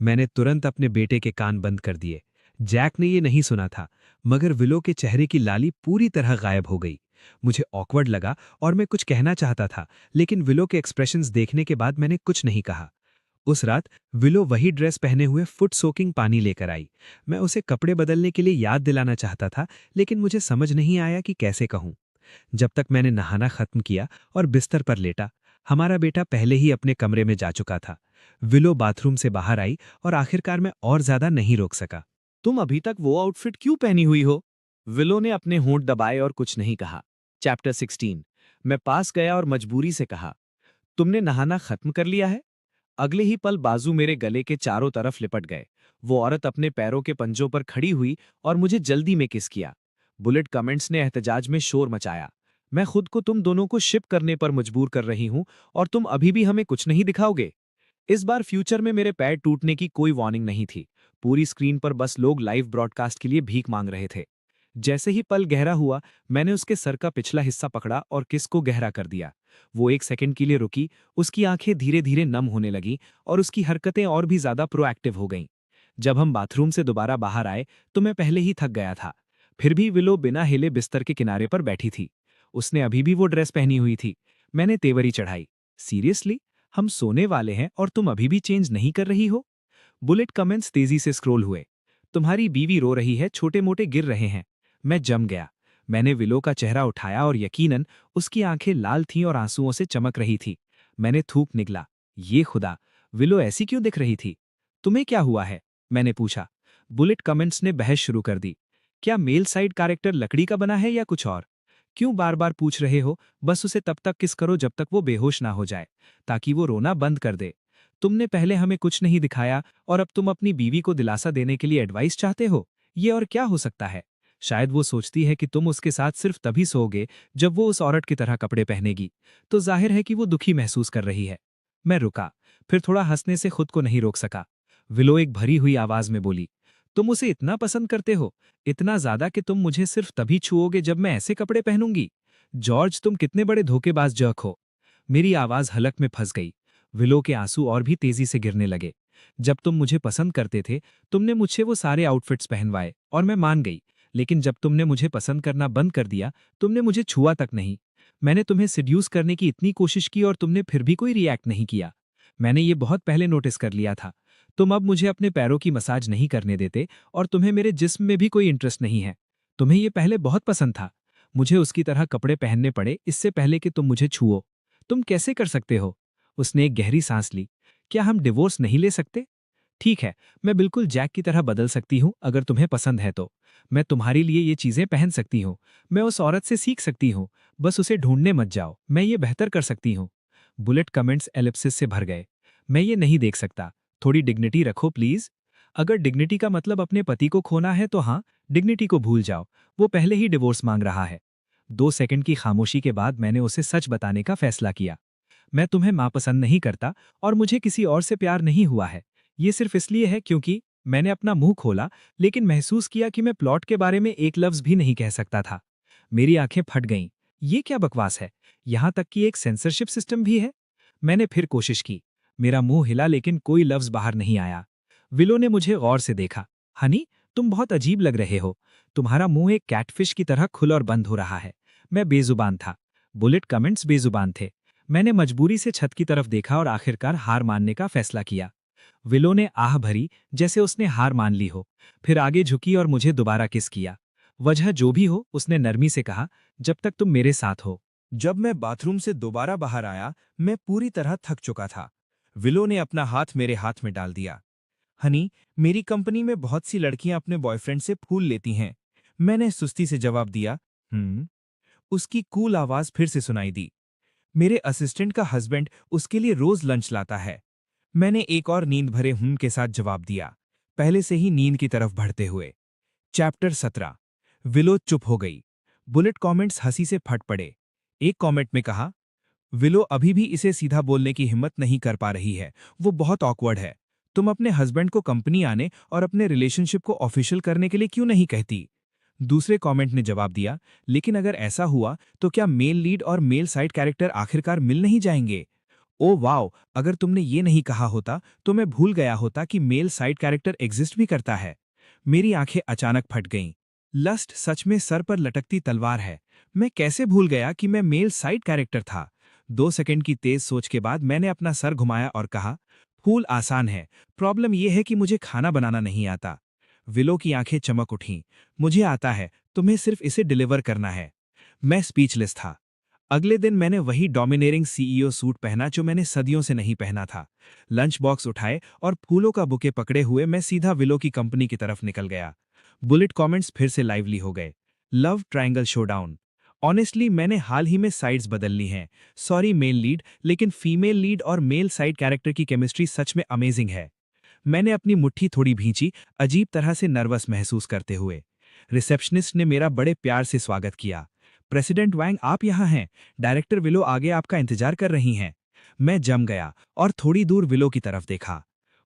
मैंने तुरंत अपने बेटे के कान बंद कर दिए। जैक ने ये नहीं सुना था, मगर विलो के चेहरे की लाली पूरी तरह गायब हो गई। मुझे ऑकवर्ड लगा और मैं कुछ कहना चाहता था, लेकिन विलो के एक्सप्रेशंस देखने के बाद मैंने कुछ नहीं कहा। उस रात विलो वही ड्रेस पहने हुए फुट सोकिंग पानी लेकर आई। मैं उसे कपड़े बदलने के लिए याद दिलाना चाहता था, लेकिन मुझे समझ नहीं आया कि कैसे कहूं। जब तक मैंने नहाना खत्म किया और बिस्तर पर लेटा, हमारा बेटा पहले ही अपने कमरे में जा चुका था। विलो बाथरूम से बाहर आई और आखिरकार मैं और ज्यादा नहीं रोक सका। तुम अभी तक वो आउटफिट क्यों पहनी हुई हो? विलो ने अपने होंठ दबाए और कुछ नहीं कहा। चैप्टर 16। मैं पास गया और मजबूरी से कहा, तुमने नहाना खत्म कर लिया है? अगले ही पल बाजू मेरे गले के चारों तरफ लिपट गए। वो औरत अपने पैरों के पंजों पर खड़ी हुई और मुझे जल्दी में किस किया। बुलेट कमेंट्स ने एहतजाज में शोर मचाया, मैं खुद को तुम दोनों को शिप करने पर मजबूर कर रही हूं और तुम अभी भी हमें कुछ नहीं दिखाओगे। इस बार फ्यूचर में मेरे पैर टूटने की कोई वार्निंग नहीं थी। पूरी स्क्रीन पर बस लोग लाइव ब्रॉडकास्ट के लिए भीख मांग रहे थे। जैसे ही पल गहरा हुआ, मैंने उसके सर का पिछला हिस्सा पकड़ा और किस को गहरा कर दिया। वो 1 सेकंड के लिए रुकी, उसकी आंखें धीरे धीरे नम होने लगी और उसकी हरकतें और भी ज्यादा प्रोएक्टिव हो गईं। जब हम बाथरूम से दोबारा बाहर आए तो मैं पहले ही थक गया था। फिर भी विलो बिना हिले बिस्तर के किनारे पर बैठी थी। उसने अभी भी वो ड्रेस पहनी हुई थी। मैंने तेवरी चढ़ाई, सीरियसली? हम सोने वाले हैं और तुम अभी भी चेंज नहीं कर रही हो? बुलेट कमेंट्स तेजी से स्क्रॉल हुए। तुम्हारी बीवी रो रही है, छोटे मोटे गिर रहे हैं। मैं जम गया। मैंने विलो का चेहरा उठाया और यकीनन उसकी आंखें लाल थीं और आंसुओं से चमक रही थी। मैंने थूक निकला, ये खुदा, विलो ऐसी क्यों दिख रही थी? तुम्हें क्या हुआ है? मैंने पूछा। बुलेट कमेंट्स ने बहस शुरू कर दी। क्या मेल साइड कैरेक्टर लकड़ी का बना है या कुछ और? क्यों बार बार पूछ रहे हो? बस उसे तब तक किस करो जब तक वो बेहोश ना हो जाए, ताकि वो रोना बंद कर दे। तुमने पहले हमें कुछ नहीं दिखाया और अब तुम अपनी बीवी को दिलासा देने के लिए एडवाइस चाहते हो? ये और क्या हो सकता है? शायद वो सोचती है कि तुम उसके साथ सिर्फ तभी सोओगे जब वो उस औरत की तरह कपड़े पहनेगी। तो जाहिर है कि वो दुखी महसूस कर रही है। मैं रुका, फिर थोड़ा हंसने से खुद को नहीं रोक सका। विलो एक भरी हुई आवाज में बोली, तुम उसे इतना पसंद करते हो, इतना ज्यादा कि तुम मुझे सिर्फ तभी छुओगे जब मैं ऐसे कपड़े पहनूंगी? जॉर्ज, तुम कितने बड़े धोखेबाज जर्क हो। मेरी आवाज हलक में फंस गई। विलो के आंसू और भी तेजी से गिरने लगे। जब तुम मुझे पसंद करते थे, तुमने मुझसे वो सारे आउटफिट्स पहनवाए और मैं मान गई। लेकिन जब तुमने मुझे पसंद करना बंद कर दिया, तुमने मुझे छुआ तक नहीं। मैंने तुम्हें सिड्यूस करने की इतनी कोशिश की और तुमने फिर भी कोई रिएक्ट नहीं किया। मैंने ये बहुत पहले नोटिस कर लिया था। तुम अब मुझे अपने पैरों की मसाज नहीं करने देते और तुम्हें मेरे जिस्म में भी कोई इंटरेस्ट नहीं है। तुम्हें ये पहले बहुत पसंद था। मुझे उसकी तरह कपड़े पहनने पड़े इससे पहले कि तुम मुझे छुओ। तुम कैसे कर सकते हो? उसने एक गहरी सांस ली। क्या हम डिवोर्स नहीं ले सकते? ठीक है, मैं बिल्कुल जैक की तरह बदल सकती हूँ अगर तुम्हें पसंद है तो। मैं तुम्हारे लिए ये चीजें पहन सकती हूँ। मैं उस औरत से सीख सकती हूँ। बस उसे ढूंढने मत जाओ, मैं ये बेहतर कर सकती हूँ। बुलेट कमेंट्स एलिप्सिस से भर गए। मैं ये नहीं देख सकता। थोड़ी डिग्निटी रखो प्लीज। अगर डिग्निटी का मतलब अपने पति को खोना है तो हाँ, डिग्निटी को भूल जाओ। वो पहले ही डिवोर्स मांग रहा है। 2 सेकंड की खामोशी के बाद मैंने उसे सच बताने का फैसला किया। मैं तुम्हें मां पसंद नहीं करता और मुझे किसी और से प्यार नहीं हुआ है। ये सिर्फ इसलिए है क्योंकि मैंने अपना मुंह खोला, लेकिन महसूस किया कि मैं प्लॉट के बारे में एक लफ्ज भी नहीं कह सकता था। मेरी आंखें फट गईं। ये क्या बकवास है? यहां तक कि एक सेंसरशिप सिस्टम भी है? मैंने फिर कोशिश की। मेरा मुंह हिला लेकिन कोई लफ्ज बाहर नहीं आया। विलो ने मुझे गौर से देखा। हनी, तुम बहुत अजीब लग रहे हो। तुम्हारा मुंह एक कैटफिश की तरह खुल और बंद हो रहा है। मैं बेजुबान था। बुलेट कमेंट्स बेजुबान थे। मैंने मजबूरी से छत की तरफ देखा और आखिरकार हार मानने का फैसला किया। विलो ने आह भरी, जैसे उसने हार मान ली हो। फिर आगे झुकी और मुझे दोबारा किस किया। वजह जो भी हो, उसने नरमी से कहा, जब तक तुम मेरे साथ हो। जब मैं बाथरूम से दोबारा बाहर आया, मैं पूरी तरह थक चुका था। विलो ने अपना हाथ मेरे हाथ में डाल दिया। हनी, मेरी कंपनी में बहुत सी लड़कियां अपने बॉयफ्रेंड से फूल लेती हैं। मैंने सुस्ती से जवाब दिया। उसकी कूल आवाज फिर से सुनाई दी। मेरे असिस्टेंट का हस्बैंड उसके लिए रोज लंच लाता है। मैंने एक और नींद भरे के साथ जवाब दिया, पहले से ही नींद की तरफ बढ़ते हुए। चैप्टर 17। विलो चुप हो गई। बुलेट कमेंट्स हंसी से फट पड़े। एक कमेंट में कहा, विलो अभी भी इसे सीधा बोलने की हिम्मत नहीं कर पा रही है। वो बहुत ऑकवर्ड है। तुम अपने हस्बैंड को कंपनी आने और अपने रिलेशनशिप को ऑफिशियल करने के लिए क्यों नहीं कहती? दूसरे कमेंट ने जवाब दिया, लेकिन अगर ऐसा हुआ तो क्या मेल लीड और मेल साइड कैरेक्टर आखिरकार मिल नहीं जाएंगे? ओ वाओ, अगर तुमने ये नहीं कहा होता तो मैं भूल गया होता कि मेल साइड कैरेक्टर एग्जिस्ट भी करता है। मेरी आंखें अचानक फट गईं। लस्ट सच में सर पर लटकती तलवार है। मैं कैसे भूल गया कि मैं मेल साइड कैरेक्टर था? 2 सेकंड की तेज सोच के बाद मैंने अपना सर घुमाया और कहा, फूल आसान है, प्रॉब्लम यह है कि मुझे खाना बनाना नहीं आता। विलो की आंखें चमक उठीं। मुझे आता है, तुम्हें सिर्फ इसे डिलीवर करना है। मैं स्पीचलेस था। अगले दिन मैंने वही डोमिनेटिंग सीईओ सूट पहना जो मैंने सदियों से नहीं पहना था। लंच बॉक्स उठाए और फूलों का बुके पकड़े हुए मैं सीधा विलो की कंपनी की तरफ निकल गया। बुलेट कमेंट्स फिर से लाइवली हो गए। Love triangle showdown. ऑनेस्टली मैंने हाल ही में साइड्स बदल ली हैं। सॉरी मेल लीड, लेकिन फीमेल लीड और मेल साइड कैरेक्टर की केमिस्ट्री सच में अमेजिंग है। मैंने अपनी मुट्ठी थोड़ी भींची, अजीब तरह से नर्वस महसूस करते हुए। रिसेप्शनिस्ट ने मेरा बड़े प्यार से स्वागत किया। प्रेसिडेंट वैंग आप यहाँ हैं, डायरेक्टर विलो आगे आपका इंतजार कर रही हैं। मैं जम गया और थोड़ी दूर विलो की तरफ देखा।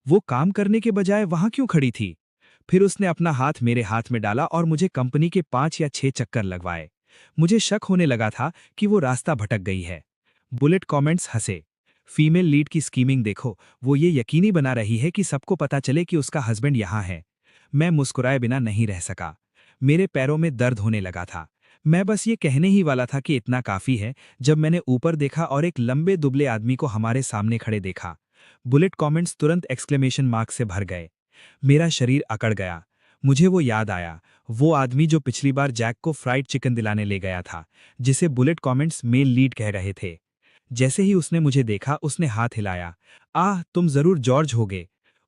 वो काम करने के बजाय वहां क्यों खड़ी थी? फिर उसने अपना हाथ मेरे हाथ में डाला और मुझे कंपनी के 5 या 6 चक्कर लगवाए। मुझे शक होने लगा था कि वो रास्ता भटक गई है। बुलेट कमेंट्स हंसे। फीमेल लीड की स्कीमिंग देखो, वो ये यकीनी बना रही है कि सबको पता चले कि उसका हस्बैंड यहाँ है। मैं मुस्कुराए बिना नहीं रह सका। मेरे पैरों में दर्द होने लगा था। मैं बस ये कहने ही वाला था कि इतना काफी है जब मैंने ऊपर देखा और एक लंबे दुबले आदमी को हमारे सामने खड़े देखा। बुलेट कमेंट्स तुरंत एक्सक्लेमेशन मार्क से भर गए। मेरा शरीर अकड़ गया। मुझे वो याद आया, वो आदमी जो पिछली बार जैक को फ्राइड चिकन दिलाने ले गया था, जिसे बुलेट कमेंट्स मेल लीड कह रहे थे। जैसे ही उसने मुझे देखा उसने हाथ हिलाया। आह, तुम जरूर जॉर्ज होगे।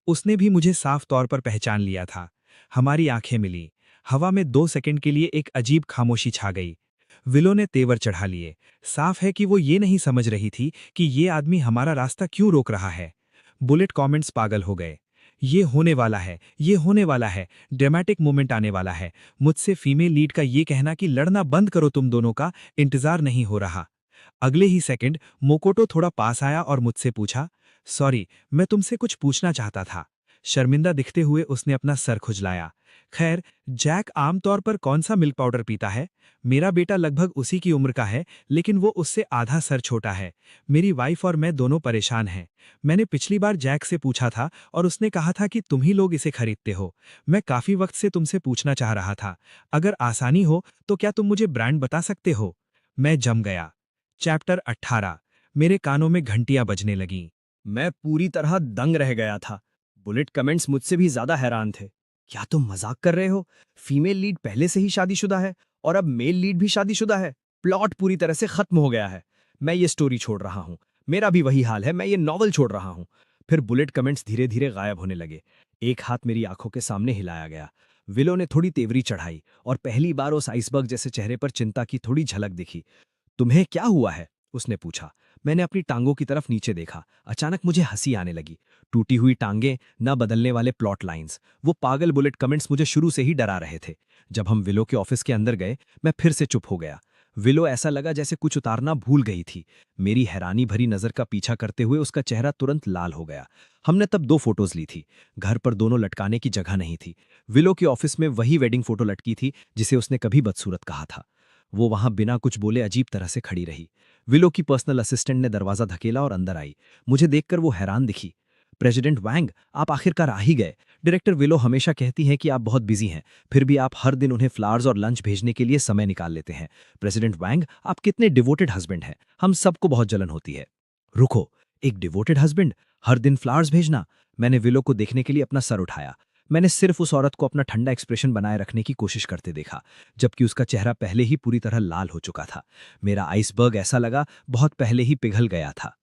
उसने भी मुझे साफ तौर पर पहचान लिया था। हमारी आंखें मिली। हवा में 2 सेकंड के लिए एक अजीब खामोशी छा गई। विलो ने तेवर चढ़ा लिए। साफ है कि वो ये नहीं समझ रही थी कि ये आदमी हमारा रास्ता क्यों रोक रहा है। बुलेट कमेंट्स पागल हो गए। ये होने वाला है, ये होने वाला है, ड्रामेटिक मोमेंट आने वाला है। मुझसे फीमेल लीड का ये कहना कि लड़ना बंद करो तुम दोनों का इंतजार नहीं हो रहा। अगले ही सेकंड मोकोटो थोड़ा पास आया और मुझसे पूछा, सॉरी, मैं तुमसे कुछ पूछना चाहता था। शर्मिंदा दिखते हुए उसने अपना सर खुजलाया। खैर, जैक आमतौर पर कौन सा मिल्क पाउडर पीता है? मेरा बेटा लगभग उसी की उम्र का है, लेकिन वो उससे आधा सर छोटा है। मेरी वाइफ और मैं दोनों परेशान हैं। मैंने पिछली बार जैक से पूछा था और उसने कहा था कि तुम ही लोग इसे खरीदते हो। मैं काफी वक्त से तुमसे पूछना चाह रहा था। अगर आसानी हो तो क्या तुम मुझे ब्रांड बता सकते हो? मैं जम गया। चैप्टर 18। मेरे कानों में घंटियां बजने लगीं। मैं पूरी तरह दंग रह गया था। बुलेट कमेंट्स मुझसे भी ज्यादा हैरान थे। क्या तुम मजाक कर रहे हो? फीमेल लीड पहले से ही शादीशुदा है और अब मेल लीड भी शादीशुदा है। प्लॉट पूरी तरह से खत्म हो गया है। मैं ये स्टोरी छोड़ रहा हूँ। मेरा भी वही हाल है, मैं ये नॉवल छोड़ रहा हूँ। फिर बुलेट कमेंट्स धीरे धीरे गायब होने लगे। एक हाथ मेरी आंखों के सामने हिलाया गया। विलो ने थोड़ी तेवरी चढ़ाई और पहली बार उस आइसबर्ग जैसे चेहरे पर चिंता की थोड़ी झलक दिखी। तुम्हें क्या हुआ है? उसने पूछा। मैंने अपनी टांगों की तरफ नीचे देखा। अचानक मुझे हंसी आने लगी। टूटी हुई टांगें, न बदलने वाले प्लॉट लाइंस। वो पागल बुलेट कमेंट्स मुझे शुरू से ही डरा रहे थे। जब हम विलो के ऑफिस के अंदर गए, मैं फिर से चुप हो गया। विलो ऐसा लगा जैसे कुछ उतारना भूल गई थी। मेरी हैरानी भरी नजर का पीछा करते हुए उसका चेहरा तुरंत लाल हो गया। हमने तब 2 फोटोज ली थी। घर पर दोनों लटकाने की जगह नहीं थी। विलो के ऑफिस में वही वेडिंग फोटो लटकी थी जिसे उसने कभी बदसूरत कहा था। वो वहां बिना कुछ बोले अजीब तरह से खड़ी रही। विलो की पर्सनल असिस्टेंट ने दरवाजा धकेला और अंदर आई। मुझे देखकर वो हैरान दिखी। प्रेसिडेंट वैंग, आप आखिरकार आ ही गए। डायरेक्टर विलो हमेशा कहती हैं कि आप बहुत बिजी हैं, फिर भी आप हर दिन उन्हें फ्लावर्स और लंच भेजने के लिए समय निकाल लेते हैं। प्रेसिडेंट वैंग, आप कितने डिवोटेड हस्बैंड हैं। हम सबको बहुत जलन होती है। रुको, एक डिवोटेड हस्बैंड? हर दिन फ्लावर्स भेजना? मैंने विलो को देखने के लिए अपना सर उठाया। मैंने सिर्फ उस औरत को अपना ठंडा एक्सप्रेशन बनाए रखने की कोशिश करते देखा, जबकि उसका चेहरा पहले ही पूरी तरह लाल हो चुका था। मेरा आइसबर्ग ऐसा लगा बहुत पहले ही पिघल गया था।